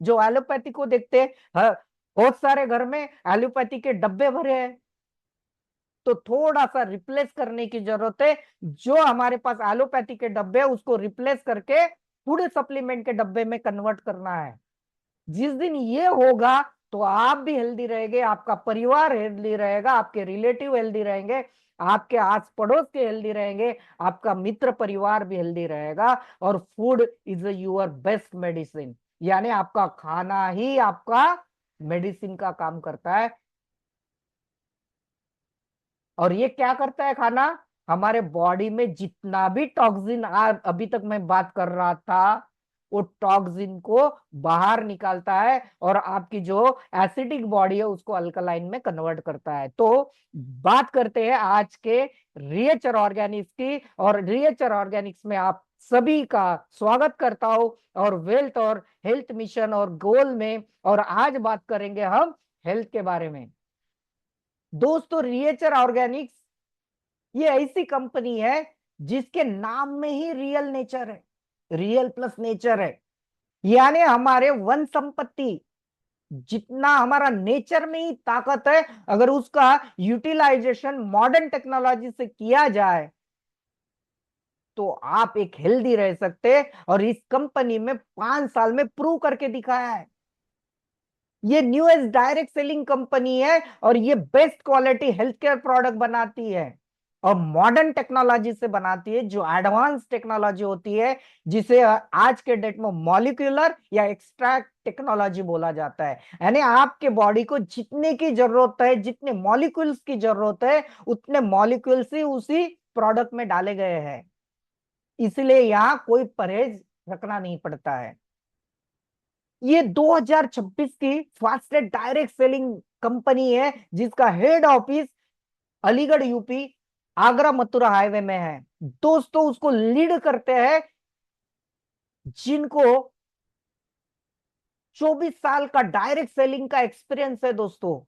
Speaker 1: जो एलोपैथी को देखते हैं। बहुत सारे घर में एलोपैथी के डब्बे भरे हैं। तो थोड़ा सा रिप्लेस करने की जरूरत है। जो हमारे पास एलोपैथी के डब्बे है, उसको रिप्लेस करके फूड सप्लीमेंट के डब्बे में कन्वर्ट करना है। जिस दिन ये होगा, तो आप भी हेल्दी रहेंगे, आपका परिवार हेल्दी रहेगा, आपके रिलेटिव हेल्दी रहेंगे, आपके आस पड़ोस के हेल्दी रहेंगे, आपका मित्र परिवार भी हेल्दी रहेगा। और food is your best medicine, यानी आपका खाना ही आपका मेडिसिन का काम करता है। और ये क्या करता है खाना? हमारे बॉडी में जितना भी टॉक्सिन अभी तक मैं बात कर रहा था, वो टॉक्सिन को बाहर निकालता है और आपकी जो एसिडिक बॉडी है उसको अल्कलाइन में कन्वर्ट करता है। तो बात करते हैं आज के रिएचर ऑर्गेनिक्स की, और रिएचर ऑर्गेनिक्स में आप सभी का स्वागत करता हूं, और वेल्थ और हेल्थ मिशन और गोल में। और आज बात करेंगे हम हेल्थ के बारे में। दोस्तों, रिएचर ऑर्गेनिक्स ये ऐसी कंपनी है जिसके नाम में ही रियल नेचर है, रियल प्लस नेचर है। यानी हमारे वन संपत्ति, जितना हमारा नेचर में ही ताकत है, अगर उसका यूटिलाइजेशन मॉडर्न टेक्नोलॉजी से किया जाए, तो आप एक हेल्दी रह सकते हैं। और इस कंपनी में 5 साल में प्रूव करके दिखाया है। ये न्यूएस्ट डायरेक्ट सेलिंग कंपनी है, और ये best quality health care product बनाती है, और मॉडर्न टेक्नोलॉजी से बनाती है, जो एडवांस टेक्नोलॉजी होती है, जिसे आज के डेट में मॉलिक्यूलर या एक्सट्रैक्ट टेक्नोलॉजी बोला जाता है। यानी आपके बॉडी को जितने की जरूरत है, जितने मॉलिक्यूल्स की जरूरत है, उतने मॉलिक्यूल्स ही उसी प्रोडक्ट में डाले गए हैं। इसलिए यहां कोई परहेज रखना नहीं पड़ता है। ये 2026 की फास्टेस्ट डायरेक्ट सेलिंग कंपनी है, जिसका head office Aligarh UP, Agra Mathura highway में है। दोस्तों, उसको लीड करते हैं जिनको 24 साल का डायरेक्ट सेलिंग का एक्सपीरियंस है दोस्तों,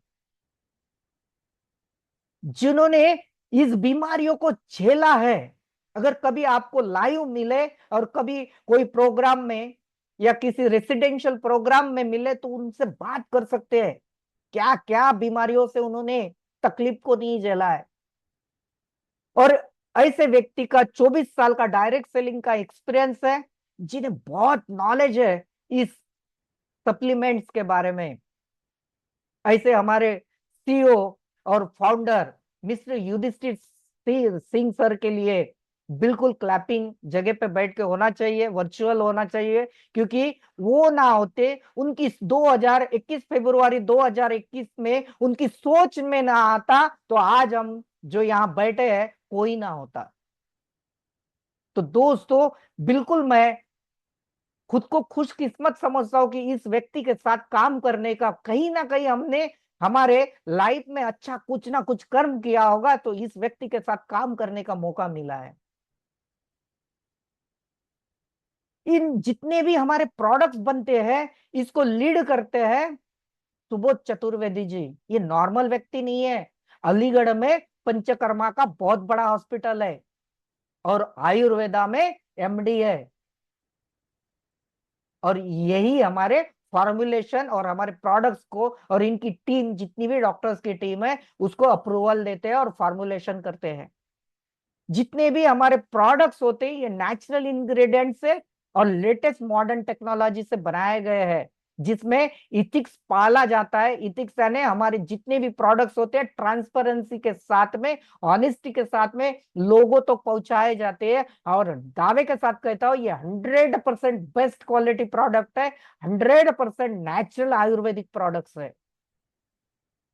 Speaker 1: जिन्होंने इस बीमारियों को झेला है। अगर कभी आपको लाइव मिले और कभी कोई प्रोग्राम में या किसी रेसिडेंशियल प्रोग्राम में मिले, तो उनसे बात कर सकते हैं क्या क्या बीमारियों से उन्होंने तकलीफ को नहीं झेला है। और ऐसे व्यक्ति का 24 साल का डायरेक्ट सेलिंग का एक्सपीरियंस है, जिन्हें बहुत नॉलेज है इस सप्लीमेंट्स के बारे में। ऐसे हमारे सीईओ और founder mister Yudhishthir Singh sir के लिए बिल्कुल क्लैपिंग जगह पे बैठ के होना चाहिए, वर्चुअल होना चाहिए। क्योंकि वो ना होते, उनकी 2021 फरवरी 2021 में उनकी सोच में ना आता, तो आज हम जो यहाँ बैठे हैं कोई ना होता। तो दोस्तों, बिल्कुल मैं खुद को खुशकिस्मत समझता हूं कि इस व्यक्ति के साथ काम करने का कहीं ना कहीं हमने हमारे लाइफ में अच्छा कुछ ना कुछ कर्म किया होगा तो इस व्यक्ति के साथ काम करने का मौका मिला है। इन जितने भी हमारे प्रोडक्ट्स बनते हैं, इसको लीड करते हैं सुबोध चतुर्वेदी जी। ये नॉर्मल व्यक्ति नहीं है। अलीगढ़ में पंचकर्मा का बहुत बड़ा हॉस्पिटल है और आयुर्वेदा में एमडी है। और यही हमारे फॉर्मुलेशन और हमारे प्रोडक्ट्स को और इनकी टीम, जितनी भी डॉक्टर्स की टीम है, उसको अप्रूवल देते हैं और फॉर्मुलेशन करते हैं। जितने भी हमारे प्रोडक्ट्स होते हैं ये नेचुरल इंग्रेडिएंट से और लेटेस्ट मॉडर्न टेक्नोलॉजी से बनाए गए हैं, जिसमें इथिक्स पाला जाता है। इथिक्स यानी हमारे जितने भी प्रोडक्ट्स होते हैं ट्रांसपेरेंसी के साथ में, ऑनेस्टी के साथ में लोगों तक पहुंचाए जाते हैं। और दावे के साथ कहता हूं ये 100% बेस्ट क्वालिटी प्रोडक्ट है, 100% नेचुरल आयुर्वेदिक प्रोडक्ट्स है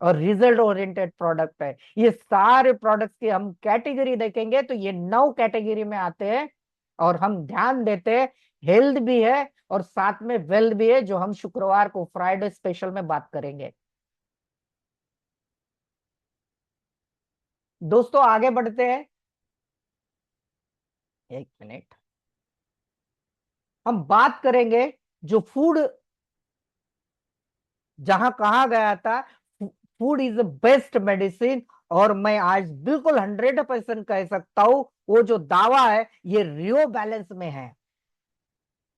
Speaker 1: और रिजल्ट ओरिएंटेड प्रोडक्ट है। ये सारे प्रोडक्ट्स की हम कैटेगरी देखेंगे तो ये 9 कैटेगरी में आते हैं। और हम ध्यान देते हैं हेल्थ भी है और साथ में वेल्थ भी है, जो हम शुक्रवार को फ्राइडे स्पेशल में बात करेंगे। दोस्तों आगे बढ़ते हैं। एक मिनट। हम बात करेंगे जो फूड, जहां कहा गया था food is the best medicine. और मैं आज बिल्कुल 100% कह सकता हूं वो जो दावा है ये रियो बैलेंस में है।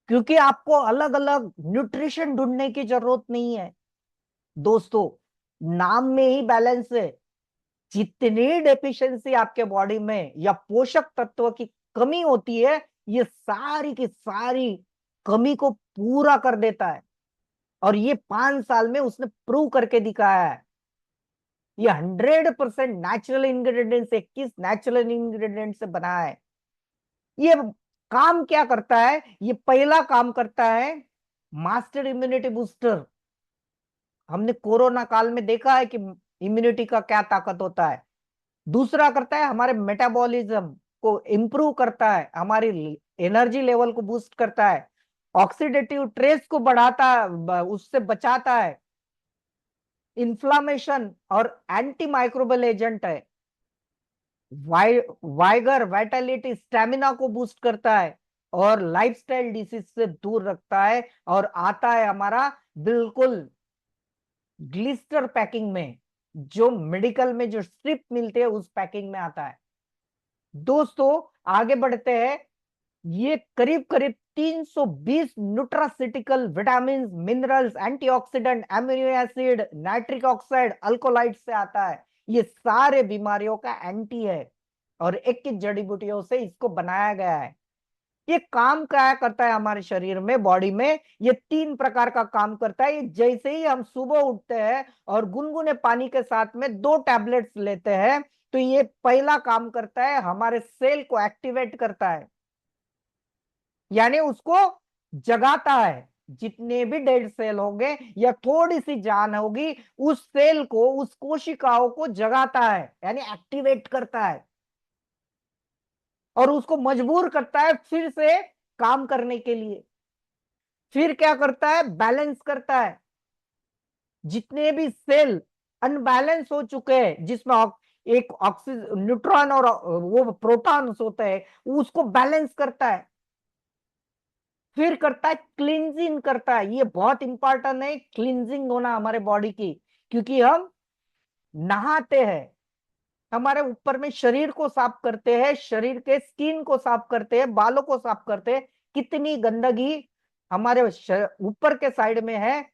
Speaker 1: क्योंकि आपको अलग अलग न्यूट्रिशन ढूंढने की जरूरत नहीं है दोस्तों, नाम में ही बैलेंस है। जितनी डेफिशिएंसी आपके बॉडी में या पोषक तत्व की कमी होती है, ये सारी की सारी कमी को पूरा कर देता है। और ये 5 साल में उसने प्रूव करके दिखाया है। ये 100% नेचुरल इंग्रेडिएंट से, 21 नेचुरल इंग्रेडिएंट से बना है। ये काम क्या करता है? ये पहला काम करता है मास्टर इम्यूनिटी बूस्टर। हमने कोरोना काल में देखा है कि इम्यूनिटी का क्या ताकत होता है। दूसरा करता है हमारे मेटाबॉलिज्म को इंप्रूव करता है, हमारी एनर्जी लेवल को बूस्ट करता है, ऑक्सीडेटिव ट्रेस को बढ़ाता, उससे बचाता है, इन्फ्लामेशन और एंटी माइक्रोबियल एजेंट है। वाइगर वाइटलिटी स्टेमिना को बूस्ट करता है और लाइफस्टाइल डिसीज से दूर रखता है। और आता है हमारा बिल्कुल ग्लिस्टर पैकिंग में, जो मेडिकल में जो स्ट्रिप मिलते हैं उस पैकिंग में आता है। दोस्तों आगे बढ़ते हैं। ये करीब करीब 320 nutraceutical vitamin, minerals, antioxidant, amino acid, nitric oxide, alkaloid से आता है। ये सारे बीमारियों का एंटी है और 21 जड़ी बूटियों से इसको बनाया गया है। ये काम क्या करता है हमारे शरीर में, बॉडी में? ये 3 प्रकार का काम करता है। ये जैसे ही हम सुबह उठते हैं और गुनगुने पानी के साथ में 2 टैबलेट्स लेते हैं, तो ये पहला काम करता है हमारे सेल को एक्टिवेट करता है, यानी उसको जगाता है। जितने भी डेड सेल होंगे या थोड़ी सी जान होगी, उस सेल को, उस कोशिकाओं को जगाता है, यानी एक्टिवेट करता है और उसको मजबूर करता है फिर से काम करने के लिए। फिर क्या करता है? बैलेंस करता है। जितने भी सेल अनबैलेंस हो चुके हैं, जिसमें एक ऑक्सीजन, न्यूट्रॉन और वो प्रोटॉन्स होते हैं, उसको बैलेंस करता है। फिर करता है क्लींजिंग करता है। ये बहुत इंपॉर्टेंट है, क्लींजिंग होना हमारे बॉडी की, क्योंकि हम नहाते हैं, हमारे ऊपर में शरीर को साफ करते हैं, शरीर के स्किन को साफ करते हैं, बालों को साफ करते हैं। कितनी गंदगी हमारे ऊपर के साइड में है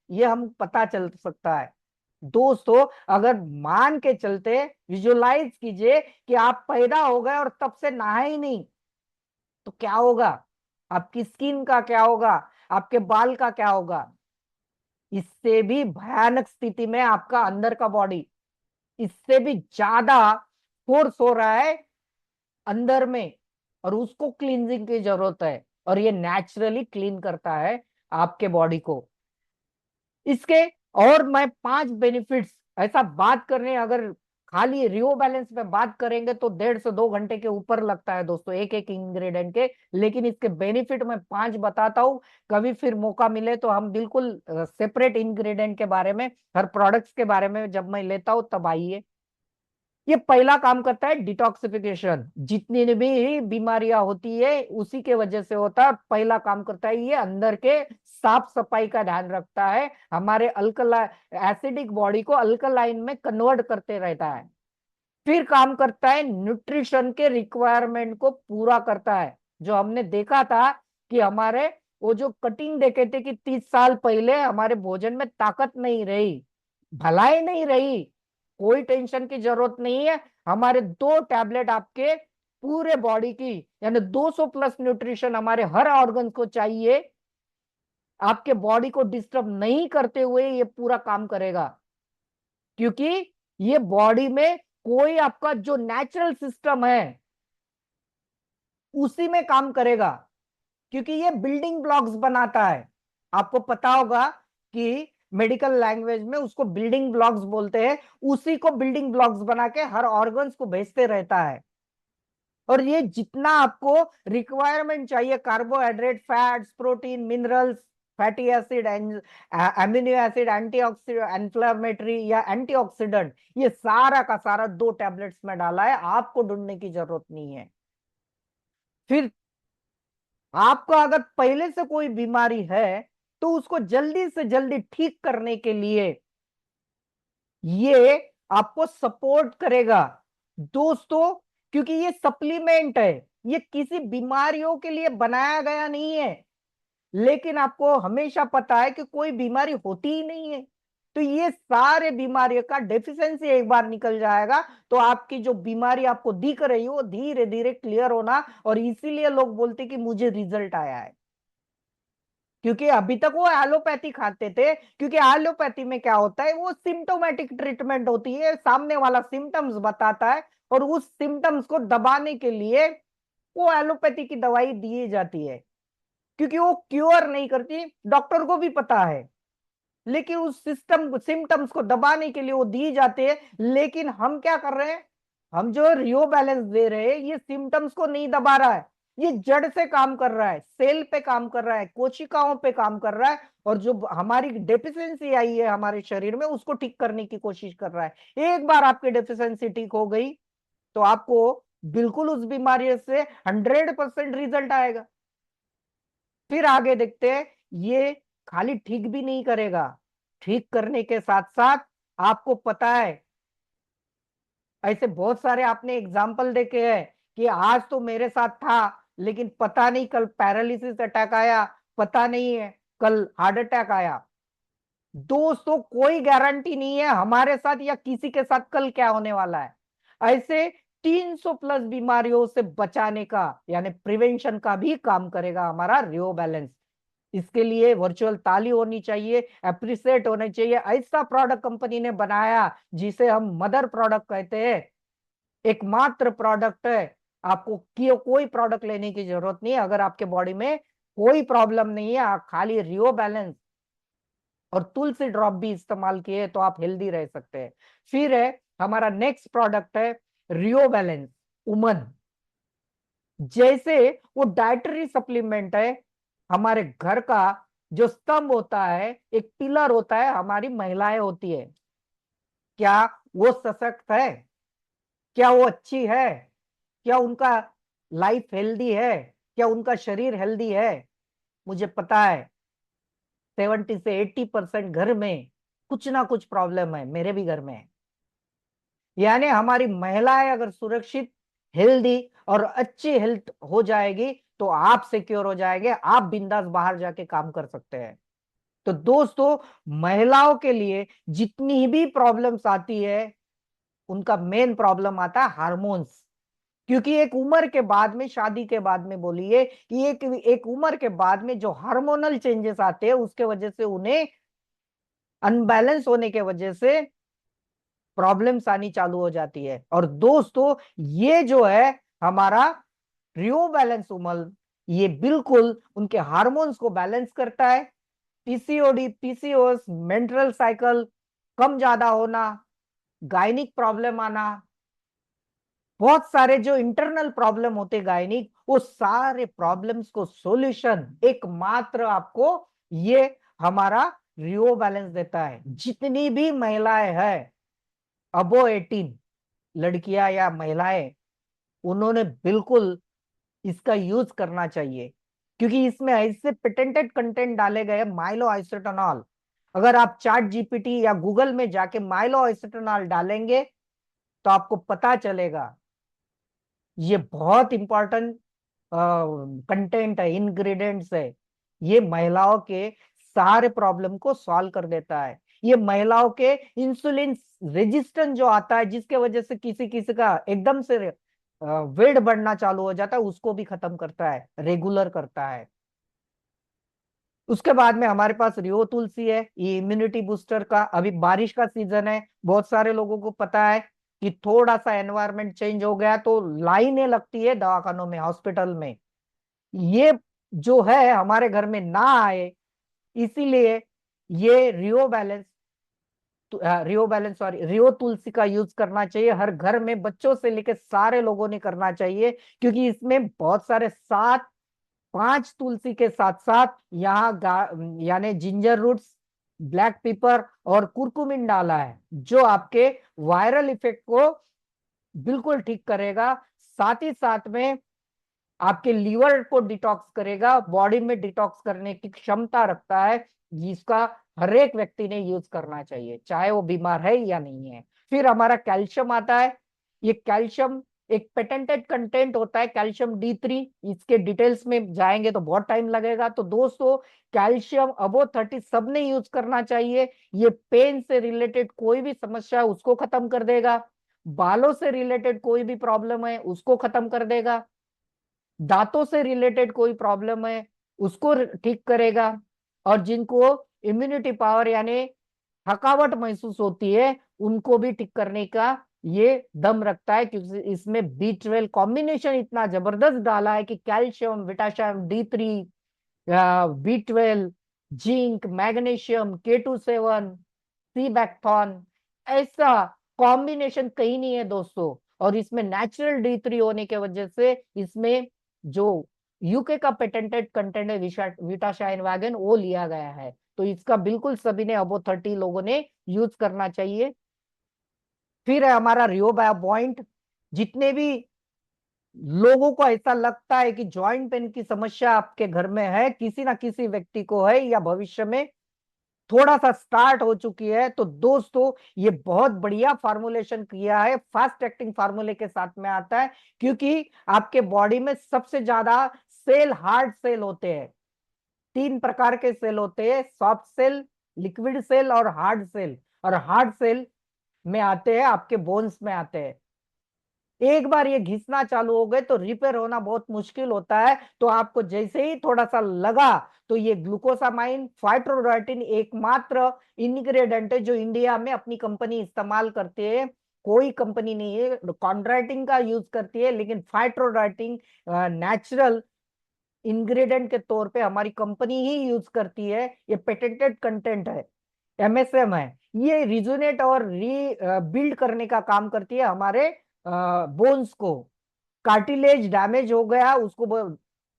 Speaker 1: ये हम पता चल सकता है। दोस्तों अगर मान के चलते, विजुलाइज कीजिए कि आप पैदा हो गए और तब से नहाए ही नहीं, तो क्या होगा? आपकी स्किन का क्या होगा? आपके बाल का क्या होगा? इससे भी भयानक स्थिति में आपका अंदर का बॉडी, इससे भी ज्यादा फोर्स हो रहा है अंदर में, और उसको क्लींजिंग की जरूरत है। और ये नेचुरली क्लीन करता है आपके बॉडी को। इसके और मैं 5 बेनिफिट्स ऐसा बात करने अगर खाली रियो बैलेंस में बात करेंगे तो 1.5 से 2 घंटे के ऊपर लगता है दोस्तों एक एक इंग्रेडिएंट के। लेकिन इसके बेनिफिट मैं 5 बताता हूँ। कभी फिर मौका मिले तो हम बिल्कुल सेपरेट इंग्रेडिएंट के बारे में, हर प्रोडक्ट्स के बारे में जब मैं लेता हूँ तब आइए। ये पहला काम करता है डिटॉक्सिफिकेशन। जितनी भी बीमारियां होती है उसी के वजह से होता है। पहला काम करता है ये अंदर के साफ सफाई का ध्यान रखता है, हमारे अल्कला एसिडिक बॉडी को अल्कलाइन में कन्वर्ट करते रहता है। फिर काम करता है न्यूट्रिशन के रिक्वायरमेंट को पूरा करता है। जो हमने देखा था कि हमारे वो जो कटिंग देखे थे कि 30 साल पहले हमारे भोजन में ताकत नहीं रही, भलाई नहीं रही, कोई टेंशन की जरूरत नहीं है। हमारे 2 टैबलेट आपके पूरे बॉडी की, यानी 200 प्लस न्यूट्रिशन हमारे हर ऑर्गन को चाहिए, आपके बॉडी को डिस्टर्ब नहीं करते हुए ये पूरा काम करेगा। क्योंकि ये बॉडी में कोई आपका जो नेचुरल सिस्टम है उसी में काम करेगा। क्योंकि ये बिल्डिंग ब्लॉक्स बनाता है। आपको पता होगा कि मेडिकल लैंग्वेज में उसको बिल्डिंग ब्लॉक्स बोलते हैं। उसी को बिल्डिंग ब्लॉक्स बना के हर ऑर्गन्स को भेजते रहता है। और ये जितना आपको रिक्वायरमेंट चाहिए, carbohydrate, fats, protein, minerals, fatty acid, amino acid, antioxidant, inflammatory या एंटीऑक्सीडेंट, ये सारा का सारा 2 टैबलेट्स में डाला है। आपको ढूंढने की जरूरत नहीं है। फिर आपको अगर पहले से कोई बीमारी है तो उसको जल्दी से जल्दी ठीक करने के लिए ये आपको सपोर्ट करेगा दोस्तों। क्योंकि ये सप्लीमेंट है, ये किसी बीमारियों के लिए बनाया गया नहीं है। लेकिन आपको हमेशा पता है कि कोई बीमारी होती ही नहीं है। तो ये सारे बीमारियों का डेफिशिएंसी एक बार निकल जाएगा तो आपकी जो बीमारी आपको दिख रही है वो धीरे धीरे क्लियर होना। और इसीलिए लोग बोलते कि मुझे रिजल्ट आया है। क्योंकि अभी तक वो एलोपैथी खाते थे। क्योंकि एलोपैथी में क्या होता है, वो सिम्टोमेटिक ट्रीटमेंट होती है, सामने वाला सिम्टम्स बताता है और उस सिम्टम्स को दबाने के लिए वो एलोपैथी की दवाई दी जाती है। क्योंकि वो क्योर नहीं करती, डॉक्टर को भी पता है। लेकिन उस सिस्टम सिम्टम्स को दबाने के लिए वो दी जाते हैं। लेकिन हम क्या कर रहे हैं, हम जो रियो बैलेंस दे रहे हैं ये सिम्टम्स को नहीं दबा रहा है, ये जड़ से काम कर रहा है, सेल पे काम कर रहा है, कोशिकाओं पे काम कर रहा है। और जो हमारी डेफिशिएंसी आई है हमारे शरीर में उसको ठीक करने की कोशिश कर रहा है। एक बार आपकी डेफिशिएंसी ठीक हो गई तो आपको बिल्कुल उस बीमारी से 100% रिजल्ट आएगा। फिर आगे देखते हैं, ये खाली ठीक भी नहीं करेगा, ठीक करने के साथ साथ आपको पता है ऐसे बहुत सारे आपने एग्जाम्पल देखे हैं कि आज तो मेरे साथ था लेकिन पता नहीं कल पैरालिसिस अटैक आया, पता नहीं है कल हार्ट अटैक आया। दोस्तों कोई गारंटी नहीं है हमारे साथ या किसी के साथ कल क्या होने वाला है। ऐसे 300 प्लस बीमारियों से बचाने का यानी प्रिवेंशन का भी काम करेगा हमारा रियो बैलेंस। इसके लिए वर्चुअल ताली होनी चाहिए, अप्रिशिएट होना चाहिए। ऐसा प्रोडक्ट कंपनी ने बनाया जिसे हम मदर प्रोडक्ट कहते हैं, एकमात्र प्रोडक्ट है। आपको कोई प्रोडक्ट लेने की जरूरत नहीं है। अगर आपके बॉडी में कोई प्रॉब्लम नहीं है, आप खाली रियो बैलेंस और तुलसी ड्रॉप भी इस्तेमाल किए तो आप हेल्दी रह सकते हैं। फिर है हमारा नेक्स्ट प्रोडक्ट है रियो बैलेंस उमन। जैसे वो डाइटरी सप्लीमेंट है, हमारे घर का जो स्तंभ होता है, एक पिलर होता है, हमारी महिलाएं होती है। क्या वो सशक्त है? क्या वो अच्छी है? क्या उनका लाइफ हेल्दी है? क्या उनका शरीर हेल्दी है? मुझे पता है 70 से 80% घर में कुछ ना कुछ प्रॉब्लम है, मेरे भी घर में है। यानी हमारी महिलाएं अगर सुरक्षित, हेल्दी और अच्छी हेल्थ हो जाएगी तो आप सिक्योर हो जाएंगे, आप बिंदास बाहर जाके काम कर सकते हैं। तो दोस्तों महिलाओं के लिए जितनी भी प्रॉब्लम्स आती है उनका मेन प्रॉब्लम आता है हार्मोन्स। क्योंकि एक उम्र के बाद में, शादी के बाद में बोलिए कि एक उम्र के बाद में जो हार्मोनल चेंजेस आते हैं उसके वजह से उन्हें अनबैलेंस होने के वजह से प्रॉब्लम्स आनी चालू हो जाती है। और दोस्तों ये जो है हमारा रियो बैलेंस उमल, ये बिल्कुल उनके हार्मोन्स को बैलेंस करता है। पीसीओडी, पीसीओएस, मेंस्ट्रुअल साइकिल कम ज्यादा होना, गायनिक प्रॉब्लम आना, बहुत सारे जो इंटरनल प्रॉब्लम होते गायनिक, वो सारे प्रॉब्लम्स को सॉल्यूशन एकमात्र आपको ये हमारा रियो बैलेंस देता है। जितनी भी महिलाएं हैं अबो 18, लड़कियां या महिलाएं, उन्होंने बिल्कुल इसका यूज करना चाहिए, क्योंकि इसमें ऐसे पेटेंटेड कंटेंट डाले गए माइलो आइसोटेनॉल। अगर आप चैट जीपीटी या गूगल में जाके माइलो आइसोटेनॉल डालेंगे तो आपको पता चलेगा ये बहुत इंपॉर्टेंट कंटेंट है, इंग्रेडिएंट्स है। ये महिलाओं के सारे प्रॉब्लम को सॉल्व कर देता है। ये महिलाओं के इंसुलिन रेजिस्टेंस जो आता है, जिसके वजह से किसी किसी का एकदम से वेट बढ़ना चालू हो जाता है, उसको भी खत्म करता है, रेगुलर करता है। उसके बाद में हमारे पास रियो तुलसी है, ये इम्यूनिटी बूस्टर का। अभी बारिश का सीजन है, बहुत सारे लोगों को पता है कि थोड़ा सा एनवायरनमेंट चेंज हो गया तो लाइनें लगती है दवाखानों में, हॉस्पिटल में। ये जो है हमारे घर में ना आए, इसीलिए ये रियो बैलेंस सॉरी रियो तुलसी का यूज करना चाहिए। हर घर में बच्चों से लेकर सारे लोगों ने करना चाहिए, क्योंकि इसमें बहुत सारे सात, 5 तुलसी के साथ साथ यहाँ यानी जिंजर रूट्स, ब्लैक पेपर और कुरकुमिन डाला है, जो आपके वायरल इफेक्ट को बिल्कुल ठीक करेगा। साथ ही साथ में आपके लीवर को डिटॉक्स करेगा, बॉडी में डिटॉक्स करने की क्षमता रखता है। जिसका हर एक व्यक्ति ने यूज करना चाहिए, चाहे वो बीमार है या नहीं है। फिर हमारा कैल्शियम आता है। ये कैल्शियम एक पेटेंटेड कंटेंट होता है, कैल्शियम D3। इसके डिटेल्स में जाएंगे तो बहुत टाइम लगेगा। तो दोस्तों, कैल्शियम अबो 30 सबने यूज करना चाहिए। ये पेन से रिलेटेड कोई भी समस्या है उसको खत्म कर देगा, बालों से रिलेटेड कोई भी प्रॉब्लम है उसको खत्म कर देगा, दांतों से रिलेटेड कोई प्रॉब्लम है उसको ठीक करेगा, और जिनको इम्यूनिटी पावर यानी थकावट महसूस होती है उनको भी ठीक करने का ये दम रखता है, क्योंकि इसमें B12 कॉम्बिनेशन इतना जबरदस्त डाला है कि calcium, vitamin D3, B12, zinc, magnesium, K27, सी बैक्थॉन, ऐसा कॉम्बिनेशन कहीं नहीं है दोस्तों। और इसमें नेचुरल D3 होने के वजह से इसमें जो यूके का पेटेंटेड कंटेंट है विटाशाइन वैगन, वो लिया गया है। तो इसका बिल्कुल सभी ने, अबो 30 लोगों ने यूज करना चाहिए। फिर है हमारा रियोबाया पॉइंट। जितने भी लोगों को ऐसा लगता है कि जॉइंट पेन की समस्या आपके घर में है, किसी ना किसी व्यक्ति को है या भविष्य में थोड़ा सा स्टार्ट हो चुकी है, तो दोस्तों ये बहुत बढ़िया फार्मूलेशन किया है, फास्ट एक्टिंग फार्मूले के साथ में आता है। क्योंकि आपके बॉडी में सबसे ज्यादा सेल हार्ड सेल होते हैं। 3 प्रकार के सेल होते हैं, सॉफ्ट सेल, लिक्विड सेल और हार्ड सेल। और हार्ड सेल में आते हैं आपके बोन्स में आते हैं। एक बार ये घिसना चालू हो गए तो रिपेयर होना बहुत मुश्किल होता है। तो आपको जैसे ही थोड़ा सा लगा, तो ये ग्लूकोसामाइन फाइट्रोडाइटिन एकमात्र इंग्रेडिएंट है जो इंडिया में अपनी कंपनी इस्तेमाल करती है। कोई कंपनी नहीं है कॉन्ड्राइटिन का यूज करती है, लेकिन फाइट्रोडाइटिन नेचुरल इंग्रेडिएंट के तौर पे हमारी कंपनी ही यूज करती है। ये पेटेंटेड कंटेंट है, MSM है। ये रिजोनेट और री बिल्ड करने का काम करती है हमारे बोन्स को। कार्टिलेज डैमेज हो गया उसको,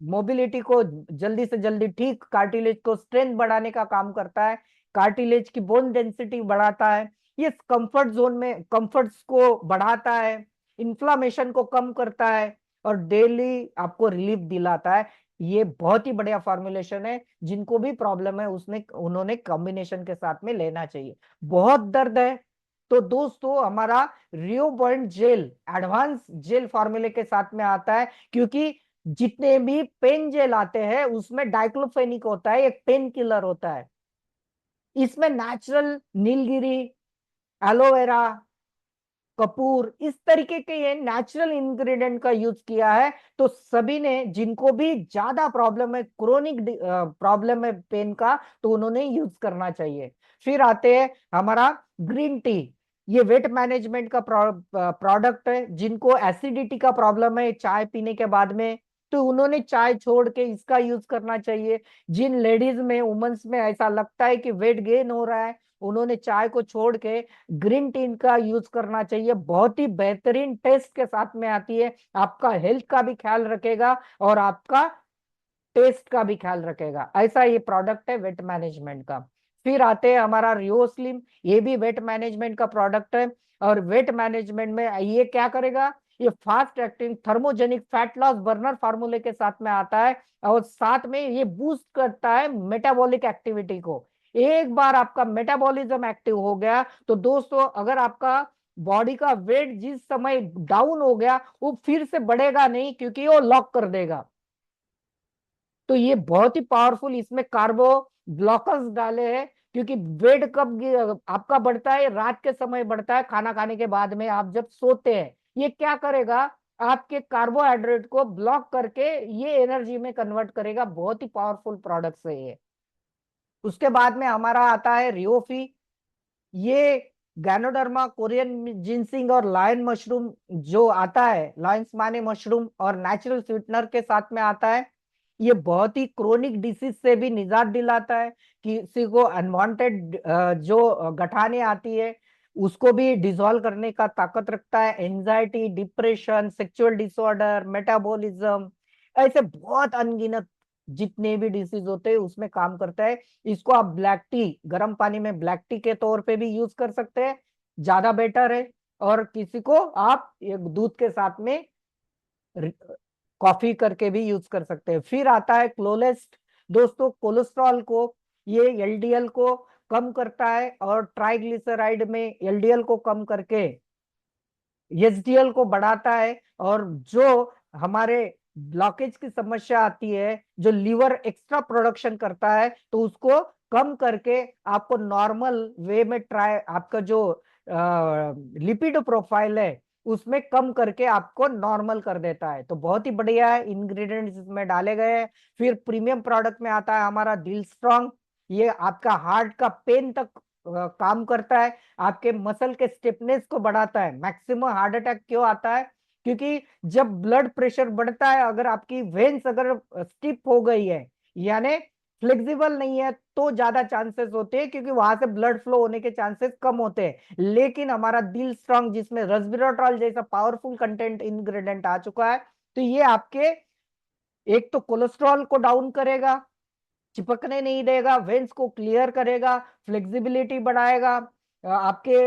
Speaker 1: मोबिलिटी को जल्दी से जल्दी ठीक, कार्टिलेज को स्ट्रेंथ बढ़ाने का काम करता है, कार्टिलेज की बोन डेंसिटी बढ़ाता है, ये कंफर्ट जोन में कंफर्ट्स को बढ़ाता है, इन्फ्लामेशन को कम करता है और डेली आपको रिलीफ दिलाता है। ये बहुत ही बढ़िया फॉर्मुलेशन है, जिनको भी प्रॉब्लम है उसने उन्होंने कॉम्बिनेशन के साथ में लेना चाहिए। बहुत दर्द है तो दोस्तों हमारा रियो पॉइंट जेल एडवांस जेल फॉर्मूले के साथ में आता है, क्योंकि जितने भी पेन जेल आते हैं उसमें डाइक्लोफेनिक होता है, एक पेन किलर होता है। इसमें नेचुरल नीलगिरी, एलोवेरा, कपूर, इस तरीके के ये नेचुरल इंग्रेडिएंट का यूज किया है। तो सभी ने, जिनको भी ज्यादा प्रॉब्लम है, क्रोनिक प्रॉब्लम है पेन का, तो उन्होंने यूज करना चाहिए। फिर आते हैं हमारा ग्रीन टी। ये वेट मैनेजमेंट का प्रोडक्ट है। जिनको एसिडिटी का प्रॉब्लम है चाय पीने के बाद में, तो उन्होंने चाय छोड़ के इसका यूज करना चाहिए। जिन लेडीज में, वुमेन्स में ऐसा लगता है कि वेट गेन हो रहा है, उन्होंने चाय को छोड़ के ग्रीन टी का यूज करना चाहिए। बहुत ही बेहतरीन टेस्ट के साथ में आती है, आपका हेल्थ का भी ख्याल रखेगा और आपका टेस्ट का भी ख्याल रखेगा। ऐसा ये प्रोडक्ट है वेट मैनेजमेंट का। फिर आते हैं हमारा रियो स्लिम, ये भी वेट मैनेजमेंट का प्रोडक्ट है। और वेट मैनेजमेंट में ये क्या करेगा, ये fast acting thermogenic fat loss burner फार्मूले के साथ में आता है, और साथ में ये बूस्ट करता है मेटाबॉलिक एक्टिविटी को। एक बार आपका मेटाबॉलिज्म एक्टिव हो गया तो दोस्तों, अगर आपका बॉडी का वेट जिस समय डाउन हो गया वो फिर से बढ़ेगा नहीं, क्योंकि वो लॉक कर देगा। तो ये बहुत ही पावरफुल, इसमें कार्बो ब्लॉकर्स डाले हैं, क्योंकि वेट कब आपका बढ़ता है, रात के समय बढ़ता है, खाना खाने के बाद में आप जब सोते हैं। ये क्या करेगा, आपके कार्बोहाइड्रेट को ब्लॉक करके ये एनर्जी में कन्वर्ट करेगा। बहुत ही पावरफुल प्रोडक्ट्स है ये। उसके बाद में हमारा आता है रियोफी, ये गैनोडर्मा कोरियन जिनसिंग और लायन मशरूम जो आता है, लायंस माने मशरूम, और नेचुरल स्वीटनर के साथ में आता है। ये बहुत ही क्रोनिक डिसीज से भी निजात दिलाता है, किसी को अनवांटेड जो गठाने आती है उसको भी डिसॉल्व करने का ताकत रखता है। Anxiety, depression, sexual disorder, metabolism, ऐसे बहुत अनगिनत जितने भी डिसीज होते हैं उसमें काम करता है। इसको आप ब्लैक टी, गर्म पानी में ब्लैक टी के तौर पे भी यूज कर सकते हैं, ज्यादा बेटर है। और किसी को आप एक दूध के साथ में कॉफी करके भी यूज कर सकते हैं। फिर आता है क्लोलेस्ट, दोस्तों कोलेस्ट्रॉल को, ये एलडीएल को कम करता है, और ट्राइग्लिसराइड में एलडीएल को कम करके एचडीएल को बढ़ाता है। और जो हमारे ब्लॉकेज की समस्या आती है, जो लीवर एक्स्ट्रा प्रोडक्शन करता है, तो उसको कम करके आपको नॉर्मल वे में ट्राई, आपका जो लिपिड प्रोफाइल है उसमें कम करके आपको नॉर्मल कर देता है। तो बहुत ही बढ़िया है, इंग्रेडिएंट्स इसमें डाले गए हैं। फिर प्रीमियम प्रोडक्ट में आता है हमारा दिल स्ट्रॉन्ग, ये आपका हार्ट का पेन तक काम करता है, आपके मसल के स्टिफनेस को बढ़ाता है। मैक्सिमम हार्ट अटैक क्यों आता है, क्योंकि जब ब्लड प्रेशर बढ़ता है, अगर आपकी वेन्स अगर स्टिफ हो गई है, यानी फ्लेक्सिबल नहीं है, तो ज्यादा चांसेस होते हैं, क्योंकि वहां से ब्लड फ्लो होने के चांसेस कम होते हैं। लेकिन हमारा दिल स्ट्रांग, जिसमें रेस्वेराट्रॉल जैसा पावरफुल कंटेंट इंग्रेडिएंट आ चुका है, तो ये आपके एक तो कोलेस्ट्रॉल को डाउन करेगा, चिपकने नहीं देगा, वेन्स को क्लियर करेगा, फ्लेक्सिबिलिटी बढ़ाएगा, आपके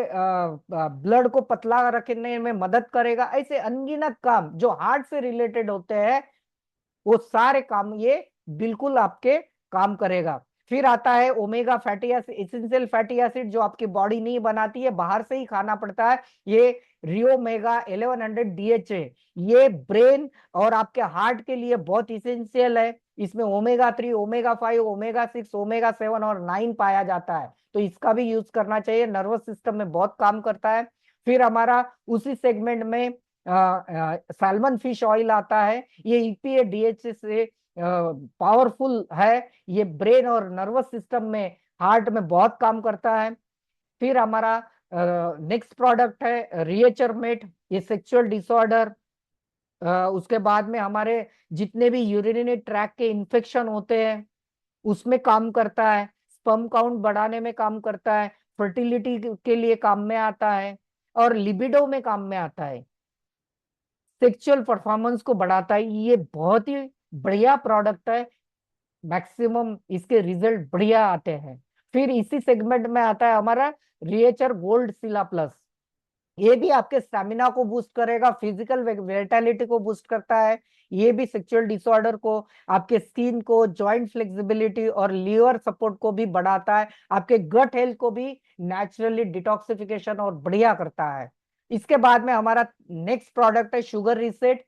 Speaker 1: ब्लड को पतला रखने में मदद करेगा। ऐसे अनगिनत काम जो हार्ट से रिलेटेड होते हैं, वो सारे काम ये बिल्कुल आपके काम करेगा। फिर आता है omega fatty acid, essential fatty acid, जो आपकी बॉडी नहीं बनाती है, बाहर से ही खाना पड़ता है। ये रियो मेगा 1100 डीएचए, ये ब्रेन और आपके हार्ट के लिए बहुत इसेंशियल है। इसमें ओमेगा 3, ओमेगा 5, ओमेगा 6, ओमेगा 7 और 9 पाया जाता है, तो इसका भी यूज करना चाहिए, नर्वस सिस्टम में बहुत काम करता है। फिर हमारा उसी सेगमेंट में सैल्मन फिश ऑयल आता है, ये ईपीए डीएचए से पावरफुल है, ये ब्रेन और नर्वस सिस्टम में, हार्ट में बहुत काम करता है। फिर हमारा नेक्स्ट प्रोडक्ट है रिएचरमेट, ये सेक्सुअल डिसऑर्डर, उसके बाद में हमारे जितने भी यूरिनरी ट्रैक के इन्फेक्शन होते हैं उसमें काम करता है, स्पर्म काउंट बढ़ाने में काम करता है, फर्टिलिटी के लिए काम में आता है, और लिबिडो में काम में आता है, सेक्सुअल परफॉर्मेंस को बढ़ाता है। ये बहुत ही बढ़िया प्रोडक्ट है, मैक्सिमम इसके रिजल्ट बढ़िया आते हैं। फिर इसी सेगमेंट में आता है हमारा रिएचर गोल्ड सिला प्लस, ये भी आपके स्टेमिना को बूस्ट करेगा, फिजिकल विटालिटी को बूस्ट करता है। ये भी सेक्सुअल डिसऑर्डर को, आपके स्किन को, जॉइंट फ्लेक्सिबिलिटी और लीवर सपोर्ट को भी बढ़ाता है, आपके गट हेल्थ को भी नेचुरली डिटॉक्सिफिकेशन और बढ़िया करता है। इसके बाद में हमारा नेक्स्ट प्रोडक्ट है शुगर रीसेट,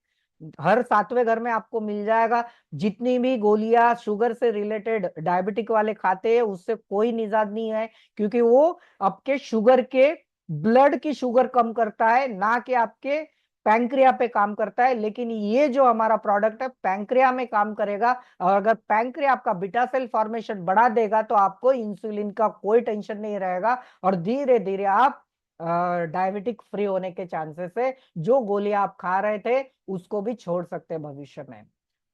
Speaker 1: हर 7वें घर में आपको मिल जाएगा। जितनी भी गोलियां शुगर से रिलेटेड डायबिटिक वाले खाते हैं उससे कोई निजात नहीं है, क्योंकि वो आपके शुगर के, ब्लड की शुगर कम करता है, ना कि आपके पैंक्रिया पे काम करता है। लेकिन ये जो हमारा प्रोडक्ट है पैंक्रिया में काम करेगा, और अगर पैंक्रिया आपका बीटा सेल फॉर्मेशन बढ़ा देगा तो आपको इंसुलिन का कोई टेंशन नहीं रहेगा, और धीरे धीरे आप डायबिटिक फ्री होने के चांसेस है। जो गोलियां आप खा रहे थे उसको भी छोड़ सकते हैं भविष्य में।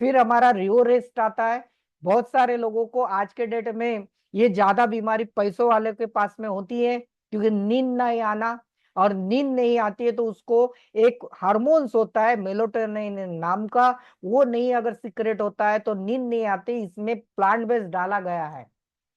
Speaker 1: फिर हमारा रियो रेस्ट आता है, बहुत सारे लोगों को आज के डेट में ये ज्यादा बीमारी पैसों वाले के पास में होती है, क्योंकि नींद नहीं आना, और नींद नहीं आती है तो उसको एक हार्मोन्स होता है मेलाटोनिन नाम का, वो नहीं अगर सीक्रेट होता है तो नींद नहीं आती। इसमें प्लांट बेस्ड डाला गया है।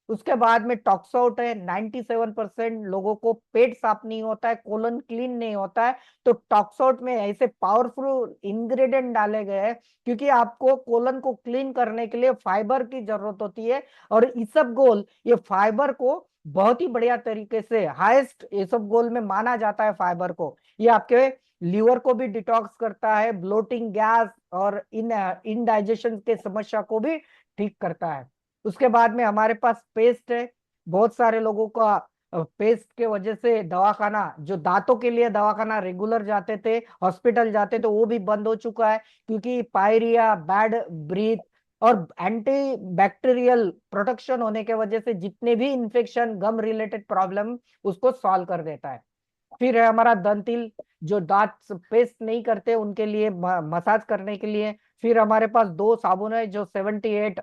Speaker 1: उसके बाद में टॉक्सआउट है, 97% लोगों को पेट साफ नहीं होता है, कोलन क्लीन नहीं होता है। तो टॉक्सआउट में ऐसे पावरफुल इंग्रेडिएंट डाले गए हैं, क्योंकि आपको कोलन को क्लीन करने के लिए फाइबर की जरूरत होती है। और इसबगोल ये फाइबर को बहुत ही बढ़िया तरीके से हाईएस्ट इसबगोल में माना जाता है फाइबर को। ये आपके लीवर को भी डिटॉक्स करता है, ब्लोटिंग, गैस और इनडाइजेशन के समस्या को भी ठीक करता है। उसके बाद में हमारे पास पेस्ट है। बहुत सारे लोगों का पेस्ट के वजह से दवाखाना, जो दांतों के लिए दवाखाना रेगुलर जाते थे, हॉस्पिटल जाते थे, वो भी बंद हो चुका है, क्योंकि पायरिया, बैड ब्रीथ और एंटी बैक्टीरियल प्रोटेक्शन होने के वजह से जितने भी इंफेक्शन, गम रिलेटेड प्रॉब्लम, उसको सॉल्व कर देता है। फिर है हमारा दंतिल, जो दांत पेस्ट नहीं करते उनके लिए मसाज करने के लिए। फिर हमारे पास दो साबुन है जो 78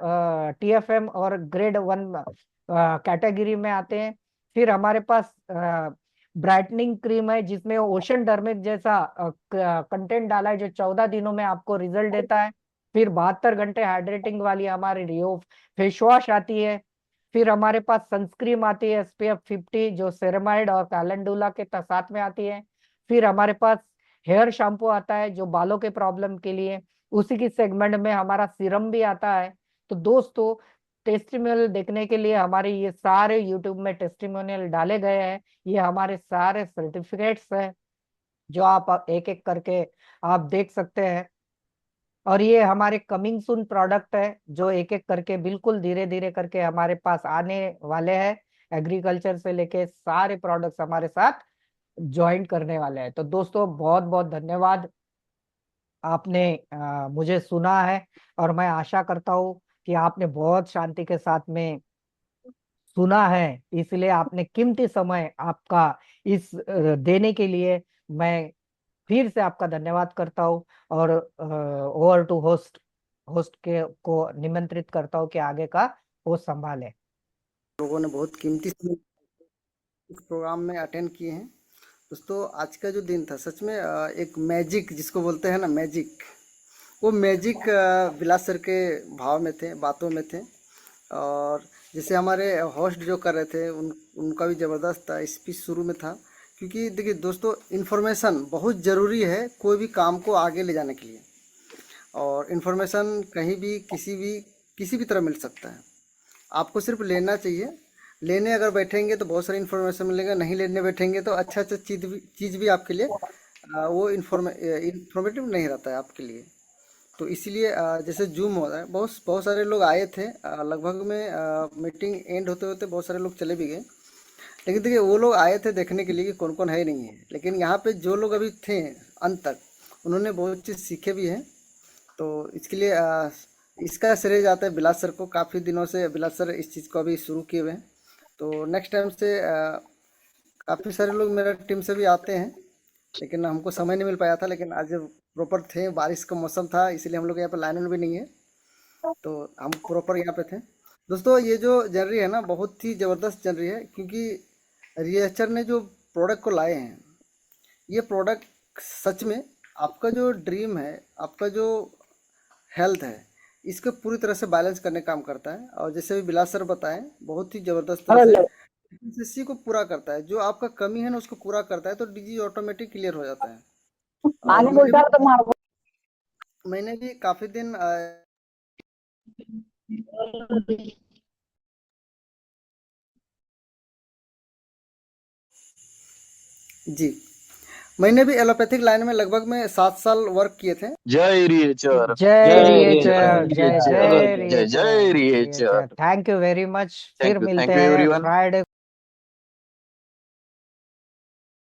Speaker 1: TFM और ग्रेड 1 कैटेगरी में आते हैं। फिर हमारे पास ब्राइटनिंग क्रीम है जिसमें ओशन डर्मिक जैसा कंटेंट डाला है, जो 14 दिनों में आपको रिजल्ट देता है। फिर 72 घंटे हाइड्रेटिंग वाली हमारी रियो फेस वॉश आती है। फिर हमारे पास सनस्क्रीन आती है SPF 50, जो सेरेमाइड और कैलेंडुला के साथ में आती है। फिर हमारे पास हेयर शैम्पू आता है जो बालों के प्रॉब्लम के लिए। उसी की सेगमेंट में हमारा सीरम भी आता है। तो दोस्तों, टेस्टिमोनियल देखने के लिए हमारे ये सारे यूट्यूब में टेस्टिमोनियल डाले गए हैं। ये हमारे सारे सर्टिफिकेट्स हैं जो आप एक एक करके आप देख सकते हैं। और ये हमारे कमिंग सून प्रोडक्ट है जो एक एक करके बिल्कुल धीरे धीरे करके हमारे पास आने वाले हैं। एग्रीकल्चर से लेके सारे प्रोडक्ट्स हमारे साथ ज्वाइन करने वाले हैं। तो दोस्तों, बहुत बहुत धन्यवाद, आपने मुझे सुना है। और मैं आशा करता हूँ कि आपने बहुत शांति के साथ में सुना है, इसलिए आपने कीमती समय आपका इस देने के लिए मैं फिर से आपका धन्यवाद करता हूँ। और ओवर टू होस्ट होस्ट के को निमंत्रित करता हूँ कि आगे का वो संभाले।
Speaker 2: लोगों ने बहुत कीमती समय इस प्रोग्राम में अटेंड किए हैं। दोस्तों, आज का जो दिन था सच में एक मैजिक जिसको बोलते हैं ना, मैजिक, वो मैजिक विलास सर के भाव में थे, बातों में थे। और जैसे हमारे होस्ट जो कर रहे थे उनका भी ज़बरदस्त स्पीच शुरू में था। क्योंकि देखिए दोस्तों, इन्फॉर्मेशन बहुत ज़रूरी है कोई भी काम को आगे ले जाने के लिए। और इन्फॉर्मेशन कहीं भी किसी भी तरह मिल सकता है। आपको सिर्फ लेना चाहिए। लेने अगर बैठेंगे तो बहुत सारी इन्फॉर्मेशन मिलेगा, नहीं लेने बैठेंगे तो अच्छा अच्छा चीज़ भी आपके लिए वो इन्फॉर्मेटिव नहीं रहता है आपके लिए। तो इसीलिए जैसे जूम हो रहा है, बहुत बहुत सारे लोग आए थे, लगभग में मीटिंग एंड होते होते बहुत सारे लोग चले भी गए। लेकिन देखिए, वो लोग आए थे देखने के लिए कि कौन कौन है नहीं है, लेकिन यहाँ पे जो लोग अभी थे अंत तक, उन्होंने बहुत चीज़ सीखे भी हैं। तो इसके लिए इसका श्रेय जाता है बिलास सर को। काफ़ी दिनों से बिलास सर इस चीज़ को अभी शुरू किए हुए हैं। तो नेक्स्ट टाइम से काफ़ी सारे लोग मेरा टीम से भी आते हैं, लेकिन हमको समय नहीं मिल पाया था। लेकिन आज प्रॉपर थे, बारिश का मौसम था, इसीलिए हम लोग यहाँ पे लाइन भी नहीं है, तो हम प्रॉपर यहाँ पे थे। दोस्तों, ये जो चल रही है ना, बहुत ही ज़बरदस्त चल रही है। क्योंकि रिएचर ने जो प्रोडक्ट को लाए हैं, ये प्रोडक्ट सच में आपका जो ड्रीम है, आपका जो हेल्थ है, इसको पूरी तरह से बैलेंस करने का काम करता है। और जैसे भी बिलास सर बताएं, बहुत ही ज़बरदस्त तरह से डेफिशिएंसी को पूरा करता है। जो आपका कमी है ना, उसको पूरा करता है, तो डिजीज ऑटोमेटिक क्लियर हो जाता है। और
Speaker 1: आने बोलता है तो मार
Speaker 2: मैंने भी काफ़ी दिन जी, मैंने भी एलोपैथिक लाइन में लगभग में 7 साल वर्क किए थे।
Speaker 3: जय रिएचर
Speaker 1: जय
Speaker 3: जय
Speaker 1: रिएचर, जय
Speaker 3: रिएचर
Speaker 1: जय
Speaker 3: जय
Speaker 1: रिएचर,
Speaker 3: जय
Speaker 1: रिएचर।
Speaker 3: रिएचर।
Speaker 1: Thank you very much. फिर
Speaker 3: थैंक
Speaker 1: मिलते
Speaker 3: यू
Speaker 1: हैं
Speaker 3: एवरीवन।
Speaker 1: फ्राइडे